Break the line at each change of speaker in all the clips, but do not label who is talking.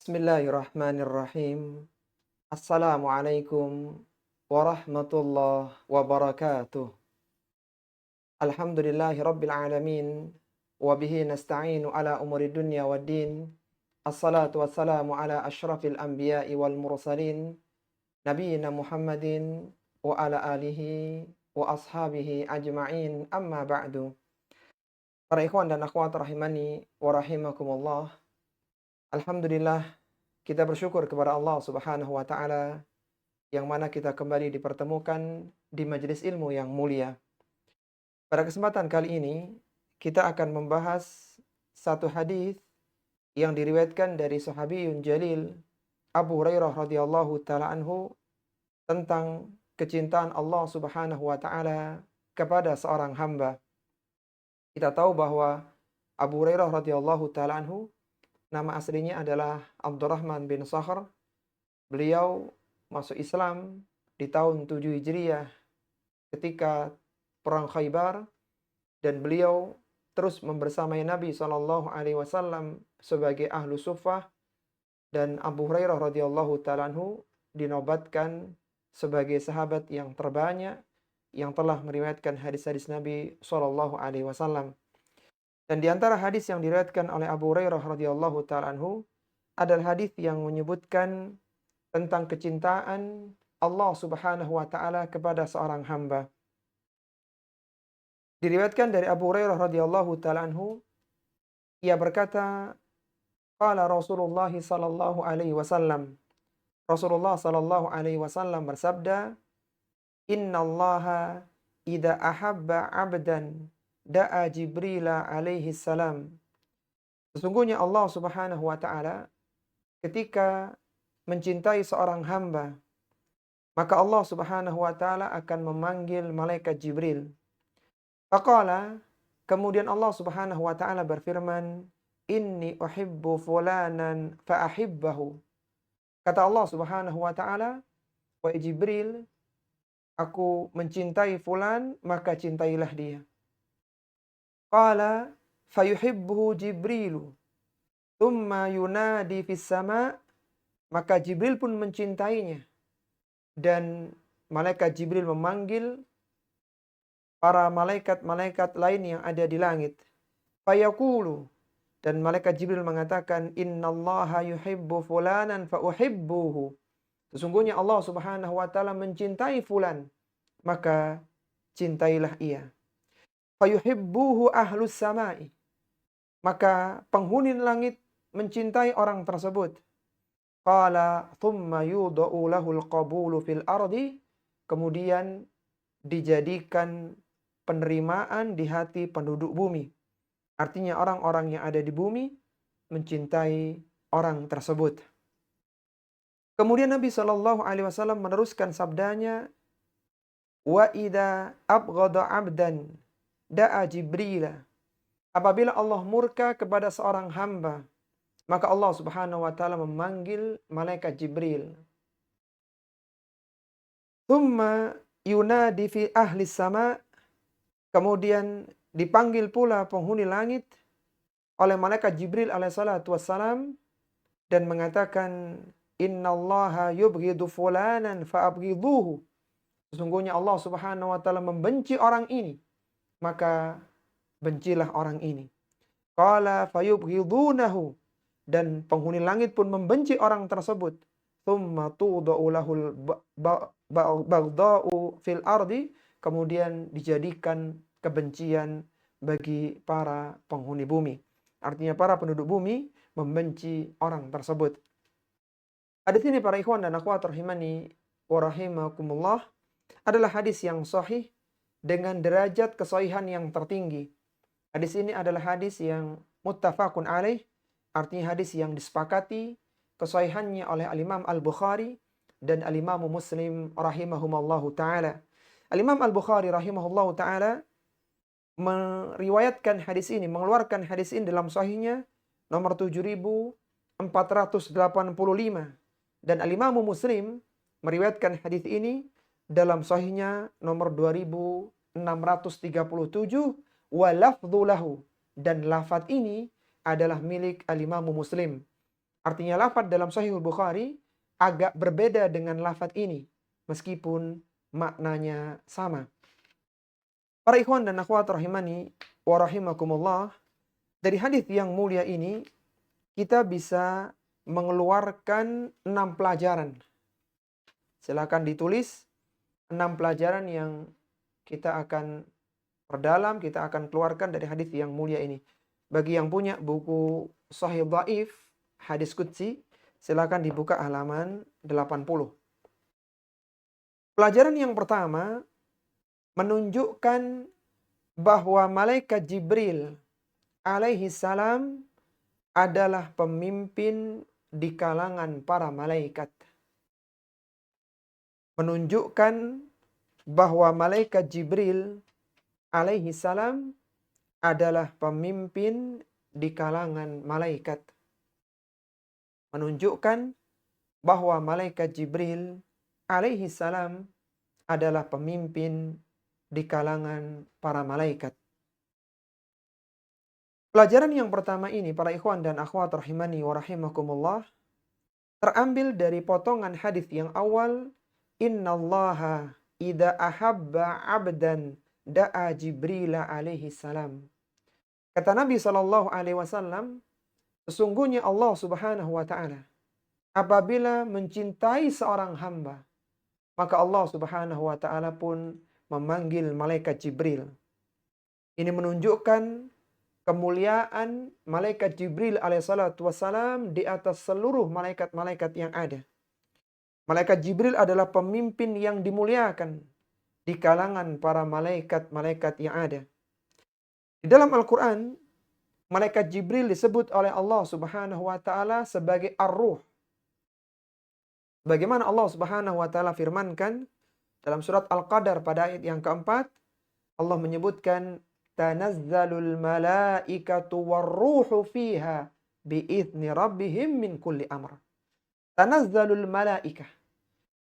Bismillahirrahmanirrahim. Assalamualaikum warahmatullahi wabarakatuh. Alhamdulillahi rabbil alamin. Wabihi nasta'inu ala umuri dunya waddin. Assalatu wassalamu ala ashrafil anbiya'i wal mursalin. Nabiyyina Muhammadin wa ala alihi wa ashabihi ajma'in, amma ba'du. Para ikhwan dan akhwat rahimani wa rahimakumullah. Alhamdulillah, kita bersyukur kepada Allah Subhanahu wa taala yang mana kita kembali dipertemukan di majelis ilmu yang mulia. Pada kesempatan kali ini, kita akan membahas satu hadis yang diriwayatkan dari sahabiyun jalil Abu Hurairah radhiyallahu taala anhu tentang kecintaan Allah Subhanahu wa taala kepada seorang hamba. Kita tahu bahwa Abu Hurairah radhiyallahu taala anhu nama aslinya adalah Abdurrahman bin Sakhr. Beliau masuk Islam di tahun 7 Hijriah ketika perang Khaybar, dan beliau terus membersamai Nabi Shallallahu Alaihi Wasallam sebagai ahlu suffah, dan Abu Hurairah radhiyallahu taala anhu dinobatkan sebagai sahabat yang terbanyak yang telah meriwayatkan hadis-hadis Nabi Shallallahu Alaihi Wasallam. Dan di antara hadis yang diriwayatkan oleh Abu Hurairah radhiyallahu taala anhu adalah hadis yang menyebutkan tentang kecintaan Allah Subhanahu wa taala kepada seorang hamba. Diriwayatkan dari Abu Hurairah radhiyallahu taala anhu, ia berkata, qala Rasulullah sallallahu alaihi wasallam. Rasulullah sallallahu alaihi wasallam bersabda, "Innallaha idza ahabba 'abdan da'a Jibril alaihi salam." Sesungguhnya Allah Subhanahu wa taala ketika mencintai seorang hamba, maka Allah Subhanahu wa taala akan memanggil malaikat Jibril. Faqala, kemudian Allah Subhanahu wa taala berfirman, "Inni uhibbu fulanan fa ahibbahu." Kata Allah Subhanahu wa taala, "Wahai Jibril, aku mencintai fulan, maka cintailah dia." Qala fayuhibbuhu Jibrilu, thumma yunadi fis sama'. Maka Jibril pun mencintainya, dan malaikat Jibril memanggil para malaikat-malaikat lain yang ada di langit. Fayaqulu, dan malaikat Jibril mengatakan, "Innallaha yuhibbu fulanan fa uhibbuhu." Sesungguhnya Allah Subhanahu wa taala mencintai fulan, maka cintailah ia. Fayuhibbuhu ahlus sama'i. Maka penghuni langit mencintai orang tersebut. Qala thumma yudau lahul qabulu fil ardi. Kemudian dijadikan penerimaan di hati penduduk bumi. Artinya orang-orang yang ada di bumi mencintai orang tersebut. Kemudian Nabi Shallallahu Alaihi Wasallam meneruskan sabdanya, wa idza abghada 'abdan da'a Jibrila. Apabila Allah murka kepada seorang hamba, maka Allah Subhanahu wa taala memanggil malaikat Jibril. Tsumma yunadi fi ahli sama'. Kemudian dipanggil pula penghuni langit oleh malaikat Jibril alaihissalatu wassalam dan mengatakan, "Innallaha yubghidu fulanan fa'abghiduhu." Sesungguhnya Allah Subhanahu wa taala membenci orang ini, maka bencilah orang ini. Qala fayubghidunahu, dan penghuni langit pun membenci orang tersebut. Tsumma tudau lahul baghdau fil ardi. Kemudian dijadikan kebencian bagi para penghuni bumi. Artinya para penduduk bumi membenci orang tersebut. Hadis ini para ikhwan dan akhwat rahimani wa rahimakumullah adalah hadis yang sahih dengan derajat kesahihan yang tertinggi. Hadis ini adalah hadis yang muttafaqun alaih, artinya hadis yang disepakati kesahihannya oleh Al-Imam Al-Bukhari dan Al-Imam Muslim rahimahumallahu ta'ala. Al-Imam Al-Bukhari rahimahullahu ta'ala meriwayatkan hadis ini, mengeluarkan hadis ini dalam sahihnya nomor 7485, dan Al-Imam Muslim meriwayatkan hadis ini dalam sahihnya nomor 2637, wa lafdhu lahu, dan lafaz ini adalah milik Al-Imam Muslim. Artinya lafadz dalam Sahihul Bukhari agak berbeda dengan lafadz ini, meskipun maknanya sama. Para ikhwan dan akhwat rahimani wa rahimakumullah, dari hadis yang mulia ini kita bisa mengeluarkan 6 pelajaran. Silakan ditulis 6 pelajaran yang kita akan perdalam, kita akan keluarkan dari hadis yang mulia ini. Bagi yang punya buku Sahih Dhaif, hadis qudsi, silakan dibuka halaman 80. Pelajaran yang pertama menunjukkan bahwa malaikat Jibril alaihi salam adalah pemimpin di kalangan para malaikat. Menunjukkan bahwa malaikat Jibril alaihi salam adalah pemimpin di kalangan malaikat. Menunjukkan bahwa malaikat Jibril alaihi salam adalah pemimpin di kalangan para malaikat. Pelajaran yang pertama ini, para ikhwan dan akhwat rahimani wa rahimakumullah, terambil dari potongan hadis yang awal, innallaha idza ahabba 'abdan da'a Jibril alaihi salam. Kata Nabi sallallahu alaihi wasallam, sesungguhnya Allah Subhanahu wa taala apabila mencintai seorang hamba, maka Allah Subhanahu wa taala pun memanggil malaikat Jibril. Ini menunjukkan kemuliaan malaikat Jibril alaihissalatu wassalam di atas seluruh malaikat-malaikat yang ada. Malaikat Jibril adalah pemimpin yang dimuliakan di kalangan para malaikat-malaikat yang ada. Di dalam Al-Quran, malaikat Jibril disebut oleh Allah Subhanahu wa taala sebagai Ar-Ruh. Bagaimana Allah Subhanahu wa taala firmankan dalam surat Al-Qadar pada ayat yang keempat, Allah menyebutkan tanazzalul malaikatu warruhu fiha biizni rabbihim min kulli amr. Tanazzalul malaikah.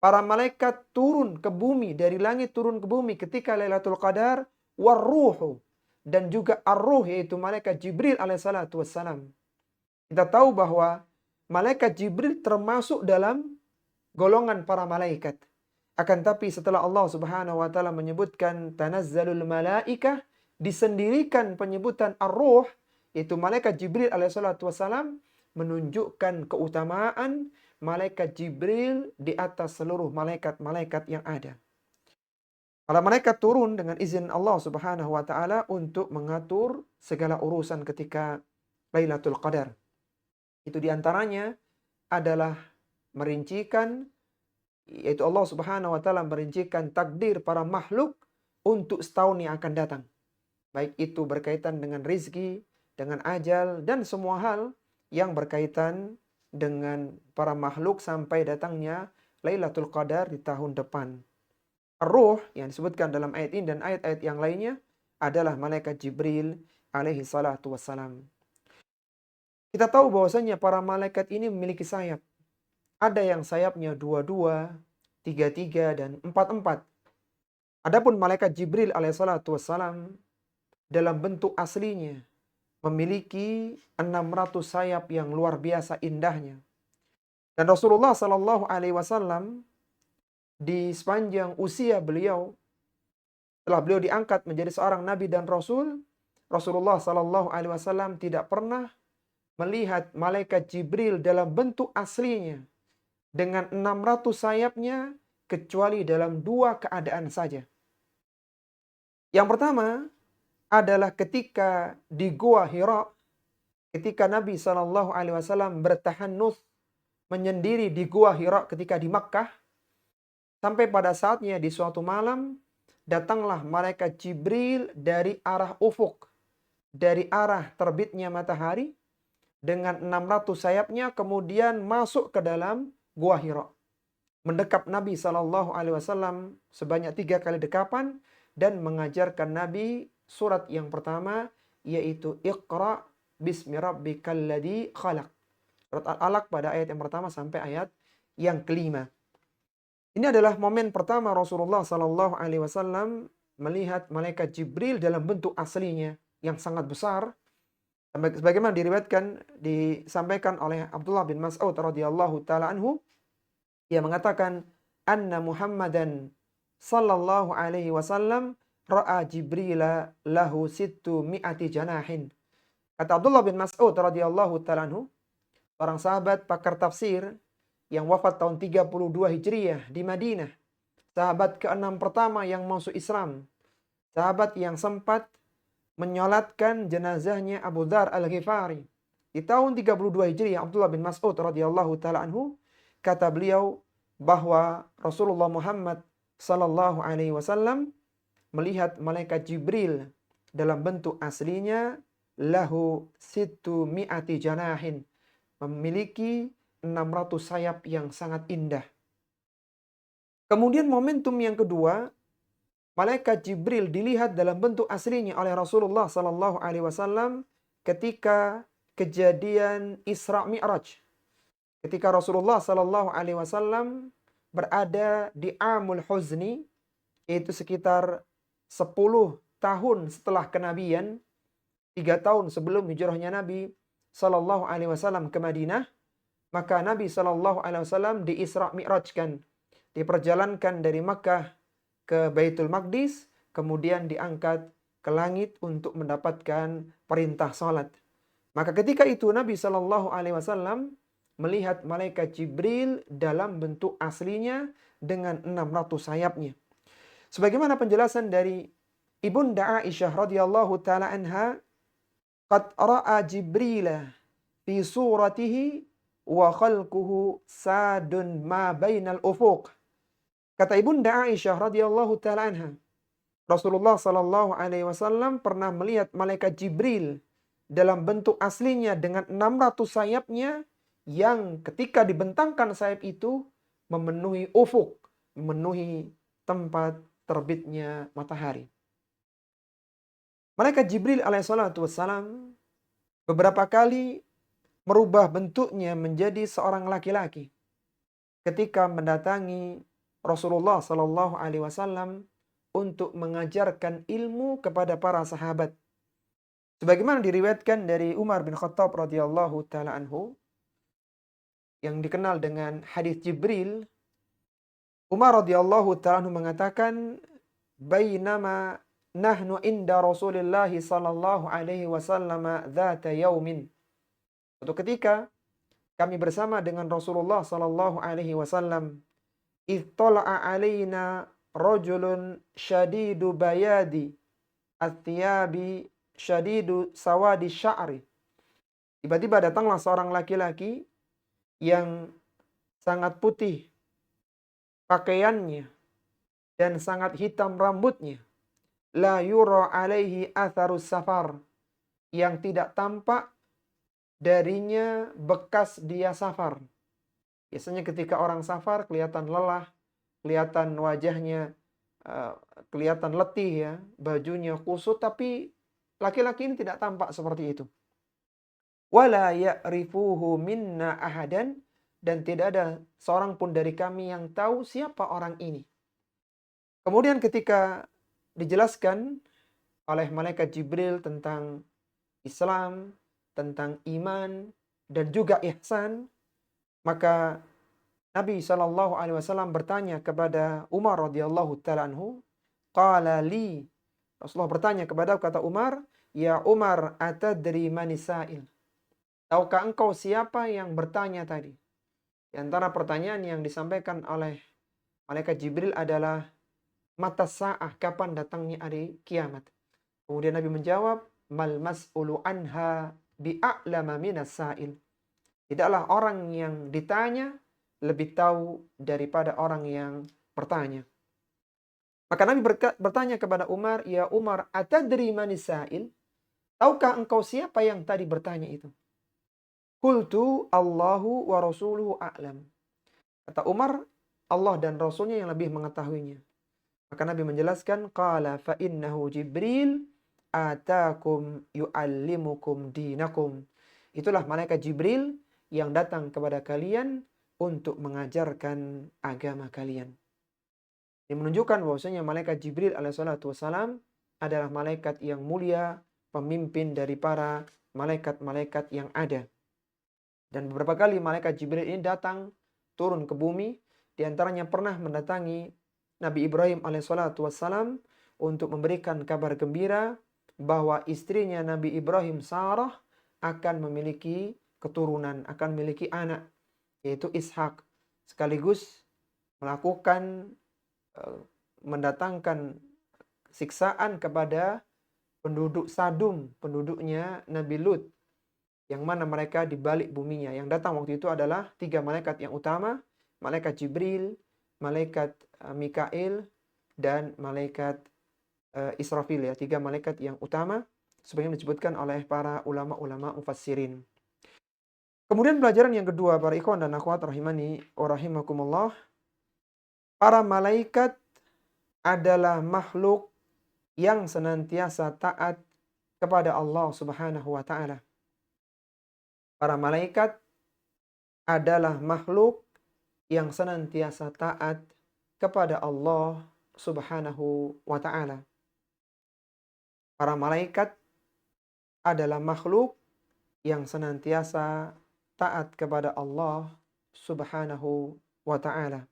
Para malaikat turun ke bumi, dari langit turun ke bumi ketika Lailatul Qadar, warruhu, dan juga ar-ruh, yaitu malaikat Jibril alaihissalatu wassalam. Kita tahu bahwa malaikat Jibril termasuk dalam golongan para malaikat. Akan tapi setelah Allah Subhanahu wa taala menyebutkan tanazzalul malaikah, disendirikan penyebutan ar-ruh, yaitu malaikat Jibril alaihissalatu wassalam, menunjukkan keutamaan malaikat Jibril di atas seluruh malaikat-malaikat yang ada. Para malaikat turun dengan izin Allah Subhanahu wa taala untuk mengatur segala urusan ketika Lailatul Qadar. Itu diantaranya adalah merincikan, yaitu Allah Subhanahu wa taala merincikan takdir para makhluk untuk setahun yang akan datang. Baik itu berkaitan dengan rizki, dengan ajal, dan semua hal yang berkaitan dengan para makhluk sampai datangnya Lailatul Qadar di tahun depan. Ar-Ruh yang disebutkan dalam ayat ini dan ayat-ayat yang lainnya adalah malaikat Jibril alaihi salatu wassalam. Kita tahu bahwasanya para malaikat ini memiliki sayap. Ada yang sayapnya 22, 33, dan 44. Adapun malaikat Jibril alaihi salatu wassalam dalam bentuk aslinya memiliki 600 sayap yang luar biasa indahnya. Dan Rasulullah sallallahu alaihi wasallam di sepanjang usia beliau, setelah beliau diangkat menjadi seorang nabi dan rasul, Rasulullah sallallahu alaihi wasallam tidak pernah melihat malaikat Jibril dalam bentuk aslinya dengan 600 sayapnya kecuali dalam 2 keadaan saja. Yang pertama adalah ketika di Gua Hira, ketika Nabi sallallahu alaihi wasallam bertahannuts menyendiri di Gua Hira ketika di Makkah. Sampai pada saatnya di suatu malam, datanglah malaikat Jibril dari arah ufuk, dari arah terbitnya matahari, dengan 600 sayapnya kemudian masuk ke dalam Gua Hira. Mendekap Nabi SAW sebanyak 3 kali dekapan, dan mengajarkan Nabi surat yang pertama, yaitu Iqra bismi rabbikal ladzi khalaq. Surat Al-Alaq pada ayat yang pertama sampai ayat yang kelima. Ini adalah momen pertama Rasulullah Sallallahu Alaihi Wasallam melihat malaikat Jibril dalam bentuk aslinya yang sangat besar. Sebagaimana disampaikan oleh Abdullah bin Mas'ud radhiyallahu taala anhu, ia mengatakan anna Muhammadan sallallahu alaihi wasallam ra'a Jibril lahu sittu mi'ati janahin. Kata Abdullah bin Mas'ud radhiyallahu taala anhu, orang sahabat pakar tafsir yang wafat tahun 32 Hijriah di Madinah, sahabat ke-6 pertama yang masuk Islam, sahabat yang sempat menyolatkan jenazahnya Abu Dzar Al-Ghifari di tahun 32 Hijriah. Abdullah bin Mas'ud radhiyallahu taala anhu, kata beliau bahwa Rasulullah Muhammad sallallahu alaihi wasallam melihat malaikat Jibril dalam bentuk aslinya lahu sittu mi'ati janahin, memiliki 600 sayap yang sangat indah. Kemudian momentum yang kedua, malaikat Jibril dilihat dalam bentuk aslinya oleh Rasulullah sallallahu alaihi wasallam ketika kejadian Isra Mi'raj. Ketika Rasulullah sallallahu alaihi wasallam berada di Amul Huzni, yaitu sekitar 10 tahun setelah kenabian, 3 tahun sebelum hijrahnya Nabi sallallahu alaihi wasallam ke Madinah, maka Nabi sallallahu alaihi wasallam di Isra Mi'rajkan, diperjalankan dari Makkah ke Baitul Maqdis, kemudian diangkat ke langit untuk mendapatkan perintah salat. Maka ketika itu Nabi Shallallahu Alaihi Wasallam melihat malaikat Jibril dalam bentuk aslinya dengan 600 sayapnya. Sebagaimana penjelasan dari Ibunda Aisyah radhiyallahu taala anha, qad ra'a Jibril fi suratihi wa khalquhu sadun ma bainal ufuq. Kata Ibunda Aisyah radhiyallahu taala anha, Rasulullah sallallahu alaihi wasallam pernah melihat malaikat Jibril dalam bentuk aslinya dengan 600 sayapnya yang ketika dibentangkan sayap itu memenuhi ufuk, memenuhi tempat terbitnya matahari. Malaikat Jibril alaihissalatu wassalam beberapa kali merubah bentuknya menjadi seorang laki-laki ketika mendatangi Rasulullah Sallallahu Alaihi Wasallam untuk mengajarkan ilmu kepada para sahabat. Sebagaimana diriwayatkan dari Umar bin Khattab radhiyallahu taala anhu, yang dikenal dengan hadis Jibril, Umar radhiyallahu taala anhu mengatakan, "Bainama nahnu inda Rasulillah sallallahu alaihi wasallam dzata yaumin." Suatu ketika kami bersama dengan Rasulullah sallallahu alaihi wasallam, ittala'a alaina rajulun syadidu bayadi at-thiyabi syadidu sawadi sya'ri. Tiba-tiba datanglah seorang laki-laki yang sangat putih pakaiannya dan sangat hitam rambutnya. La yura alaihi atharus safar, yang tidak tampak darinya bekas dia safar. Biasanya ketika orang safar kelihatan lelah, kelihatan wajahnya kelihatan letih ya, bajunya kusut, tapi laki-laki ini tidak tampak seperti itu. Wala ya'rifuhu minna ahadan, dan tidak ada seorang pun dari kami yang tahu siapa orang ini. Kemudian ketika dijelaskan oleh malaikat Jibril tentang Islam, tentang iman dan juga ihsan, maka Nabi Shallallahu Alaihi Wasallam bertanya kepada Umar radhiyallahu taala anhu, qala li, Rasulullah bertanya kepada, kata Umar, ya Umar, atadri manisail, tahukah engkau siapa yang bertanya tadi? Di antara pertanyaan yang disampaikan oleh malaikat Jibril adalah mata sa'ah, kapan datangnya hari kiamat. Kemudian Nabi menjawab, mal mas'ulu anha bi'a'lama minas sa'il. Tidaklah orang yang ditanya lebih tahu daripada orang yang bertanya. Maka Nabi bertanya kepada Umar, ya Umar, atadri manis sa'il? Tahukah engkau siapa yang tadi bertanya itu? Qultu Allahu wa rasuluhu a'lam. Kata Umar, Allah dan Rasulnya yang lebih mengetahuinya. Maka Nabi menjelaskan, qala fa innahu Jibril atakum yu'allimukum dinakum. Itulah malaikat Jibril yang datang kepada kalian untuk mengajarkan agama kalian. Ini menunjukkan bahwasanya malaikat Jibril alaihissalatu wassalam adalah malaikat yang mulia, pemimpin dari para malaikat-malaikat yang ada. Dan beberapa kali malaikat Jibril ini datang turun ke bumi, di antaranya pernah mendatangi Nabi Ibrahim alaihissalatu wassalam untuk memberikan kabar gembira bahwa istrinya Nabi Ibrahim, Sarah, akan memiliki keturunan, akan memiliki anak, yaitu Ishak. Sekaligus melakukan mendatangkan siksaan kepada penduduk Sadum, penduduknya Nabi Lut, yang mana mereka di balik buminya. Yang datang waktu itu adalah 3 malaikat yang utama, malaikat Jibril, malaikat Mikail, dan malaikat Israfil, ya, 3 malaikat yang utama, sebagaimana disebutkan oleh para ulama-ulama mufassirin. Kemudian pelajaran yang kedua, para ikhwan dan akhwat rahimani wa rahimakumullah, para malaikat adalah makhluk yang senantiasa taat kepada Allah Subhanahu wa taala. Para malaikat adalah makhluk yang senantiasa taat kepada Allah Subhanahu wa taala. Para malaikat adalah makhluk yang senantiasa taat kepada Allah Subhanahu wa taala.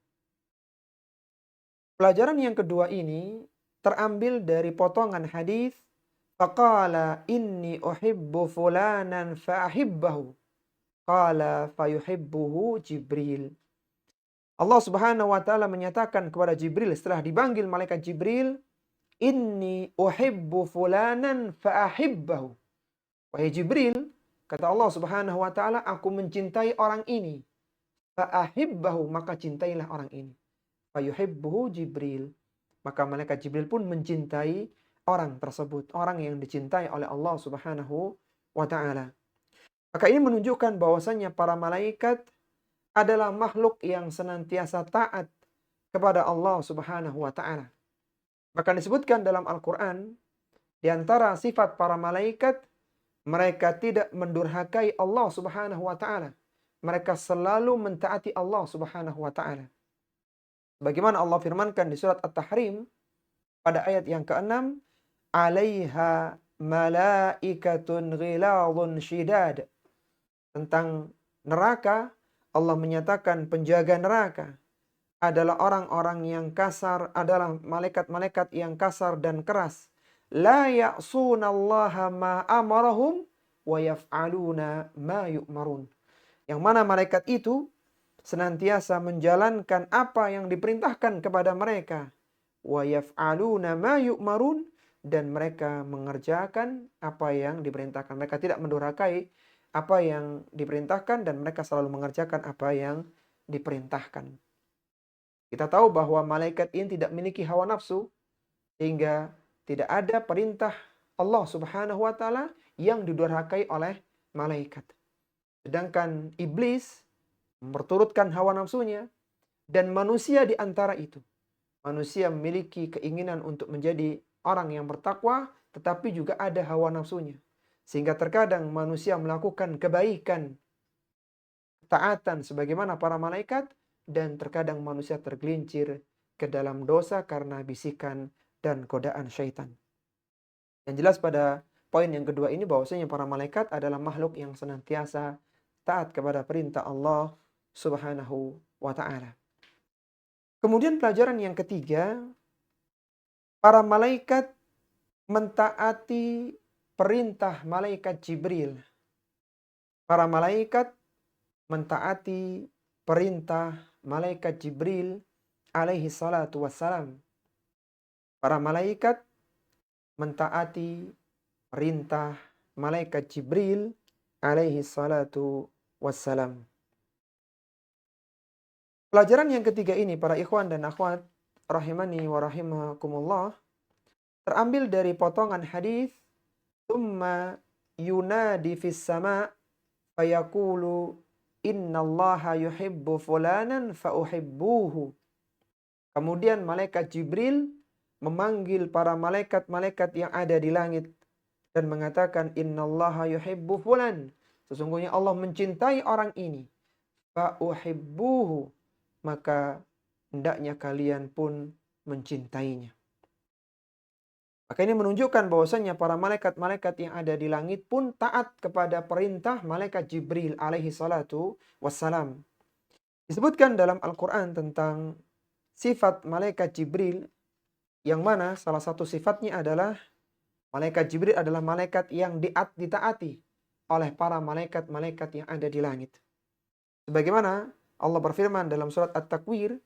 Pelajaran yang kedua ini terambil dari potongan hadis, faqala inni uhibbu fulanan fa'ahibbahu, qala fayuhibbuhu Jibril. Allah Subhanahu wa taala menyatakan kepada Jibril setelah dipanggil malaikat Jibril, inni uhibbu fulanan fa'ahibbahu. Wahai Jibril, kata Allah Subhanahu wa taala, aku mencintai orang ini. Fa'ahibbahu, maka cintailah orang ini. Fayuhibbuhu Jibril, maka malaikat Jibril pun mencintai orang tersebut, orang yang dicintai oleh Allah Subhanahu wa taala. Maka ini menunjukkan bahwasannya para malaikat adalah makhluk yang senantiasa taat kepada Allah Subhanahu wa taala. Maka disebutkan dalam Al-Qur'an, di antara sifat para malaikat, mereka tidak mendurhakai Allah Subhanahu wa taala. Mereka selalu mentaati Allah Subhanahu wa taala. Bagaimana Allah firmankan di surat At-Tahrim pada ayat yang ke-6, "'Alaiha malaikatun ghiladun syidad." Tentang neraka, Allah menyatakan penjaga neraka adalah orang-orang yang kasar, adalah malaikat-malaikat yang kasar dan keras. La ya'sunallaha ma amarahum wa yaf'aluna ma yu'marun. Yang mana malaikat itu senantiasa menjalankan apa yang diperintahkan kepada mereka. Wa yaf'aluna ma yu'marun, dan mereka mengerjakan apa yang diperintahkan. Mereka tidak mendurhakai apa yang diperintahkan dan mereka selalu mengerjakan apa yang diperintahkan. Kita tahu bahwa malaikat ini tidak memiliki hawa nafsu, sehingga tidak ada perintah Allah Subhanahu wa taala yang didurhakai oleh malaikat. Sedangkan iblis memperturutkan hawa nafsunya, dan manusia di antara itu. Manusia memiliki keinginan untuk menjadi orang yang bertakwa, tetapi juga ada hawa nafsunya. Sehingga terkadang manusia melakukan kebaikan, taatan sebagaimana para malaikat, dan terkadang manusia tergelincir ke dalam dosa karena bisikan dan godaan syaitan. Yang jelas pada poin yang kedua ini bahwasanya para malaikat adalah makhluk yang senantiasa taat kepada perintah Allah Subhanahu wa ta'ala. Kemudian pelajaran yang ketiga, para malaikat mentaati perintah malaikat Jibril. Para malaikat mentaati perintah malaikat Jibril alaihi salatu wassalam. Para malaikat mentaati perintah malaikat Jibril alaihi salatu wassalam. Pelajaran yang ketiga ini, para ikhwan dan akhwat rahimani wa rahimakumullah, terambil dari potongan hadis, "Tsumma yunadi fis sama' fayaqulu innallaha yuhibbu fulanan fa uhibbuhu." Kemudian malaikat Jibril memanggil para malaikat-malaikat yang ada di langit dan mengatakan, innallaha yuhibbu fulan, sesungguhnya Allah mencintai orang ini, fa uhibbuhu, maka hendaknya kalian pun mencintainya. Maka ini menunjukkan bahwasanya para malaikat-malaikat yang ada di langit pun taat kepada perintah malaikat Jibril alaihi salatu wassalam. Disebutkan dalam Al-Quran tentang sifat malaikat Jibril, yang mana salah satu sifatnya adalah malaikat Jibril adalah malaikat yang ditaati oleh para malaikat-malaikat yang ada di langit. Sebagaimana Allah berfirman dalam surat At-Takwir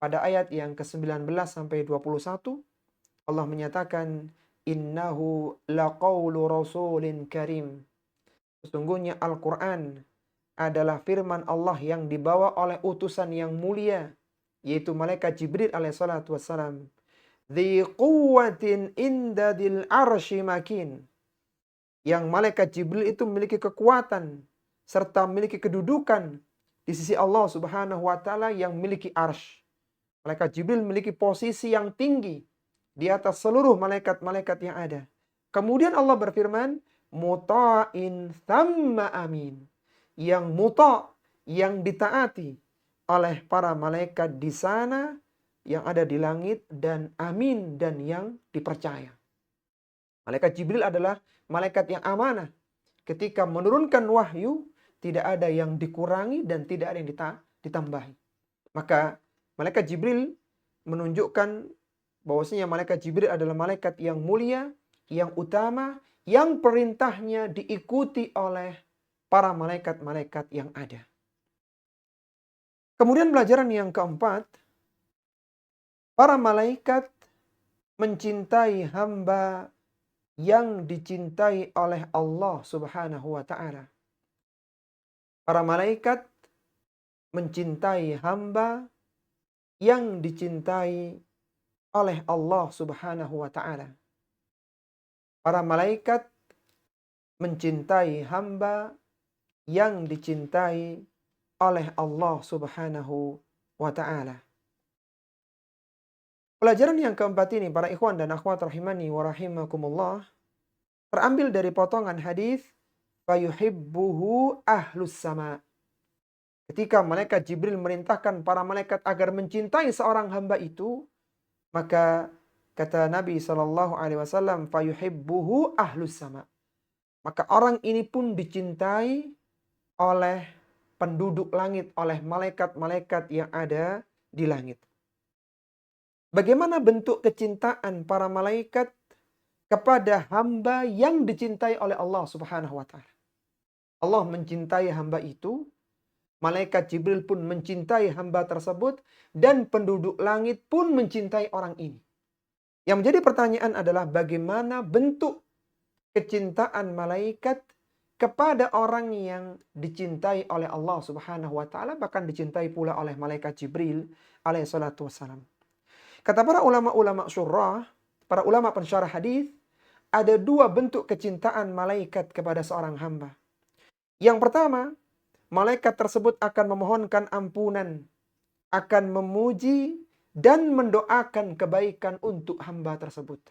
pada ayat yang ke-19 sampai 21, Allah menyatakan, innahu laqawlu rasulin karim. Sesungguhnya Al-Quran adalah firman Allah yang dibawa oleh utusan yang mulia, yaitu malaikat Jibril alaihissalatu wassalam. Dhi quwwatin inda dil arsy makin. Yang malaikat Jibril itu memiliki kekuatan serta memiliki kedudukan di sisi Allah Subhanahu wa taala yang memiliki arsy. Malaikat Jibril memiliki posisi yang tinggi di atas seluruh malaikat-malaikat yang ada. Kemudian Allah berfirman, muta'in thamma amin. Yang muta', yang ditaati oleh para malaikat di sana, yang ada di langit, dan amin, dan yang dipercaya. Malaikat Jibril adalah malaikat yang amanah. Ketika menurunkan wahyu, tidak ada yang dikurangi dan tidak ada yang ditambahi. Maka malaikat Jibril menunjukkan bahwasanya malaikat Jibril adalah malaikat yang mulia, yang utama, yang perintahnya diikuti oleh para malaikat-malaikat yang ada. Kemudian pelajaran yang keempat, para malaikat mencintai hamba yang dicintai oleh Allah Subhanahu wa taala. Para malaikat mencintai hamba yang dicintai oleh Allah Subhanahu wa taala. Para malaikat mencintai hamba yang dicintai oleh Allah Subhanahu wa taala. Pelajaran yang keempat ini, para ikhwan dan akhwat rahimani wa rahimakumullah, terambil dari potongan hadis fayuhibbuhu ahlus sama. Ketika malaikat Jibril merintahkan para malaikat agar mencintai seorang hamba itu, maka kata Nabi SAW, fayuhibbuhu ahlus sama. Maka orang ini pun dicintai oleh penduduk langit, oleh malaikat-malaikat yang ada di langit. Bagaimana bentuk kecintaan para malaikat kepada hamba yang dicintai oleh Allah Subhanahu wa taala? Allah mencintai hamba itu, malaikat Jibril pun mencintai hamba tersebut, dan penduduk langit pun mencintai orang ini. Yang menjadi pertanyaan adalah bagaimana bentuk kecintaan malaikat kepada orang yang dicintai oleh Allah Subhanahu wa taala, bahkan dicintai pula oleh malaikat Jibril alaihi salatu wassalam. Kata para ulama-ulama syurah, para ulama pensyarah hadis, ada dua bentuk kecintaan malaikat kepada seorang hamba. Yang pertama, malaikat tersebut akan memohonkan ampunan, akan memuji dan mendoakan kebaikan untuk hamba tersebut.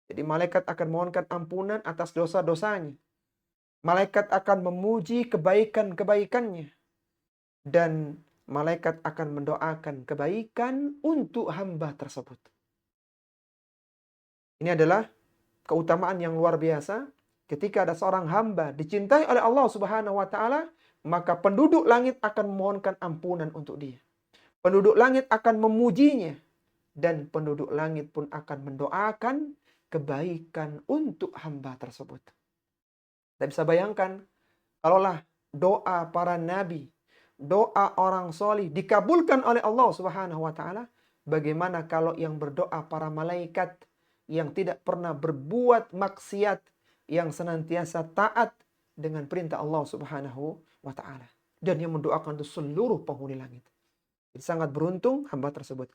Jadi malaikat akan memohonkan ampunan atas dosa-dosanya. Malaikat akan memuji kebaikan-kebaikannya. Dan malaikat akan mendoakan kebaikan untuk hamba tersebut. Ini adalah keutamaan yang luar biasa. Ketika ada seorang hamba dicintai oleh Allah Subhanahu wa taala, maka penduduk langit akan memohonkan ampunan untuk dia. Penduduk langit akan memujinya, dan penduduk langit pun akan mendoakan kebaikan untuk hamba tersebut. Kita bisa bayangkan, kalaulah doa para nabi, doa orang solih dikabulkan oleh Allah Subhanahu wa taala, bagaimana kalau yang berdoa para malaikat yang tidak pernah berbuat maksiat, yang senantiasa taat dengan perintah Allah Subhanahu wa taala, dan yang mendoakan itu seluruh penghuni langit. Jadi sangat beruntung hamba tersebut.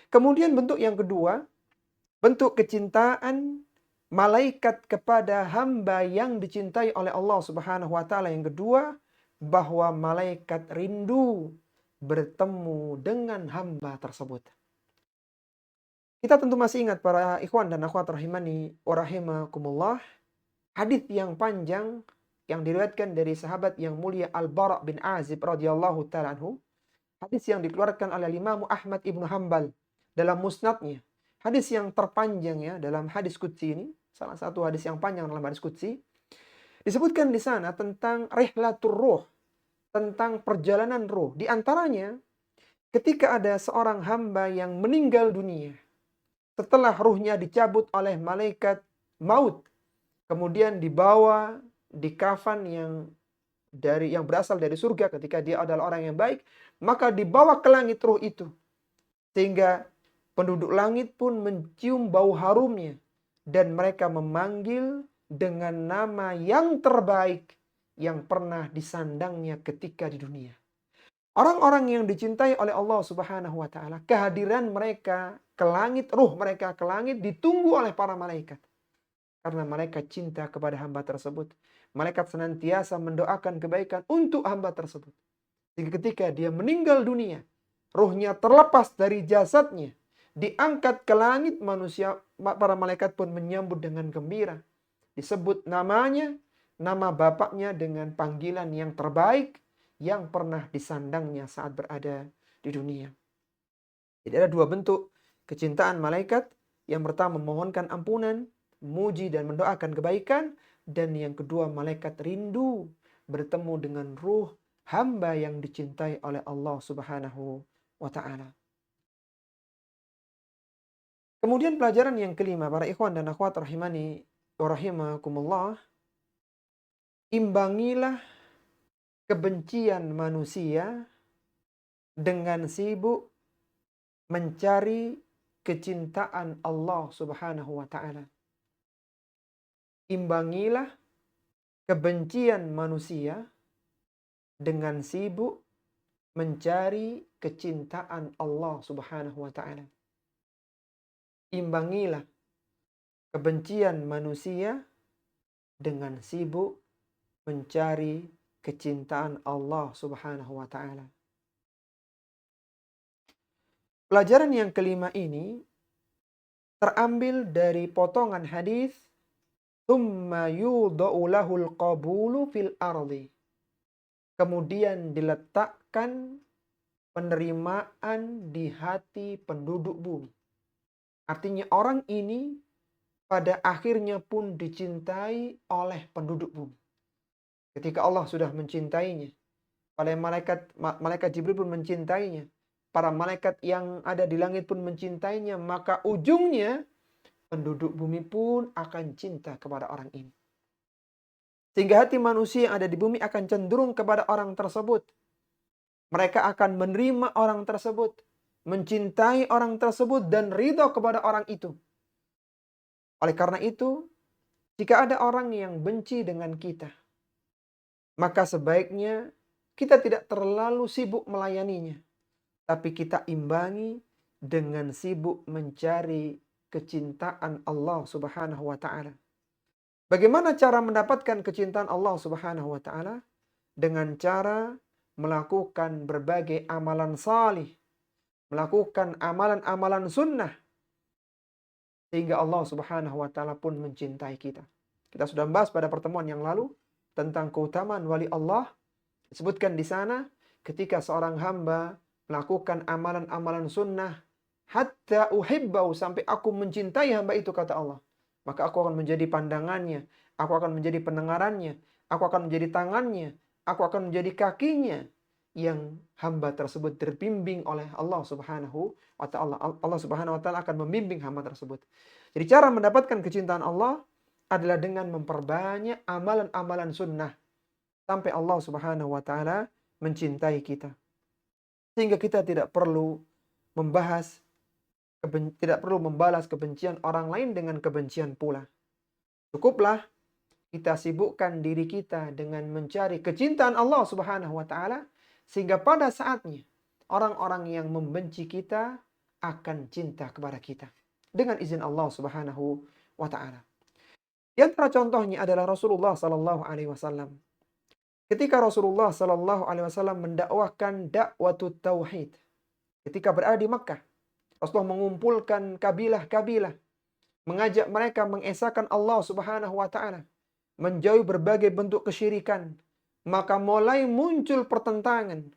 Kemudian bentuk yang kedua, bentuk kecintaan malaikat kepada hamba yang dicintai oleh Allah Subhanahu wa taala yang kedua, bahwa malaikat rindu bertemu dengan hamba tersebut. Kita tentu masih ingat para ikhwan dan akhwat rahimani wa rahimakumullah, hadis yang panjang yang diriwayatkan dari sahabat yang mulia Al-Bara' bin Azib radhiyallahu ta'ala anhu. Hadis yang dikeluarkan oleh Imam Ahmad ibnu Hanbal dalam musnadnya hadis yang terpanjang ya dalam hadis qudsi ini, salah satu hadis yang panjang dalam hadis qudsi, disebutkan di sana tentang rihlatur ruh, tentang perjalanan ruh. Di antaranya ketika ada seorang hamba yang meninggal dunia setelah ruhnya dicabut oleh malaikat maut, kemudian dibawa di kafan yang berasal dari surga ketika dia adalah orang yang baik, maka dibawa ke langit ruh itu. Sehingga penduduk langit pun mencium bau harumnya dan mereka memanggil dengan nama yang terbaik yang pernah disandangnya ketika di dunia. Orang-orang yang dicintai oleh Allah Subhanahu wa taala, kehadiran mereka ke langit, ruh mereka ke langit ditunggu oleh para malaikat. Karena mereka cinta kepada hamba tersebut. Malaikat senantiasa mendoakan kebaikan untuk hamba tersebut. Sehingga ketika dia meninggal dunia, ruhnya terlepas dari jasadnya, diangkat ke langit, manusia, para malaikat pun menyambut dengan gembira. Disebut namanya, nama bapaknya dengan panggilan yang terbaik yang pernah disandangnya saat berada di dunia. Jadi ada dua bentuk kecintaan malaikat. Yang pertama memohonkan ampunan, memuji dan mendoakan kebaikan. Dan yang kedua malaikat rindu bertemu dengan ruh hamba yang dicintai oleh Allah Subhanahu wa ta'ala. Kemudian pelajaran yang kelima, para ikhwan dan akhwat rahimani wa rahimakumullah, imbangilah kebencian manusia dengan sibuk mencari kecintaan Allah Subhanahu wa ta'ala. Imbangilah kebencian manusia dengan sibuk mencari kecintaan Allah Subhanahu wa ta'ala. Imbangilah kebencian manusia dengan sibuk mencari kecintaan Allah Subhanahu wa ta'ala. Pelajaran yang kelima ini terambil dari potongan hadis "Tsumma yudha'u lahul qabulu fil ardi." Kemudian diletakkan penerimaan di hati penduduk bumi. Artinya orang ini pada akhirnya pun dicintai oleh penduduk bumi. Ketika Allah sudah mencintainya, malaikat Jibril pun mencintainya, para malaikat yang ada di langit pun mencintainya, maka ujungnya penduduk bumi pun akan cinta kepada orang ini. Sehingga hati manusia yang ada di bumi akan cenderung kepada orang tersebut. Mereka akan menerima orang tersebut, mencintai orang tersebut, dan ridho kepada orang itu. Oleh karena itu, jika ada orang yang benci dengan kita, maka sebaiknya kita tidak terlalu sibuk melayaninya. Tapi kita imbangi dengan sibuk mencari kecintaan Allah Subhanahu wa ta'ala. Bagaimana cara mendapatkan kecintaan Allah Subhanahu wa ta'ala? Dengan cara melakukan berbagai amalan salih, melakukan amalan-amalan sunnah, sehingga Allah Subhanahu wa ta'ala pun mencintai kita. Kita sudah bahas pada pertemuan yang lalu tentang keutamaan wali Allah. Disebutkan di sana ketika seorang hamba melakukan amalan-amalan sunnah, hatta uhibbau, sampai aku mencintai hamba itu, kata Allah. Maka aku akan menjadi pandangannya, aku akan menjadi pendengarannya, aku akan menjadi tangannya, aku akan menjadi kakinya, yang hamba tersebut terbimbing oleh Allah Subhanahu wa ta'ala. Allah Subhanahu wa ta'ala akan membimbing hamba tersebut. Jadi cara mendapatkan kecintaan Allah adalah dengan memperbanyak amalan-amalan sunnah, sampai Allah Subhanahu wa ta'ala mencintai kita. Sehingga kita tidak perlu membalas kebencian orang lain dengan kebencian pula. Cukuplah kita sibukkan diri kita dengan mencari kecintaan Allah Subhanahu wa ta'ala, sehingga pada saatnya orang-orang yang membenci kita akan cinta kepada kita dengan izin Allah Subhanahu wa ta'ala. Di antara contohnya adalah Rasulullah sallallahu alaihi wasallam. Ketika Rasulullah sallallahu alaihi wasallam mendakwahkan dakwatut tauhid, ketika berada di Makkah, Rasulullah mengumpulkan kabilah-kabilah, mengajak mereka mengesahkan Allah Subhanahu wa ta'ala, menjauhi berbagai bentuk kesyirikan. Maka mulai muncul pertentangan,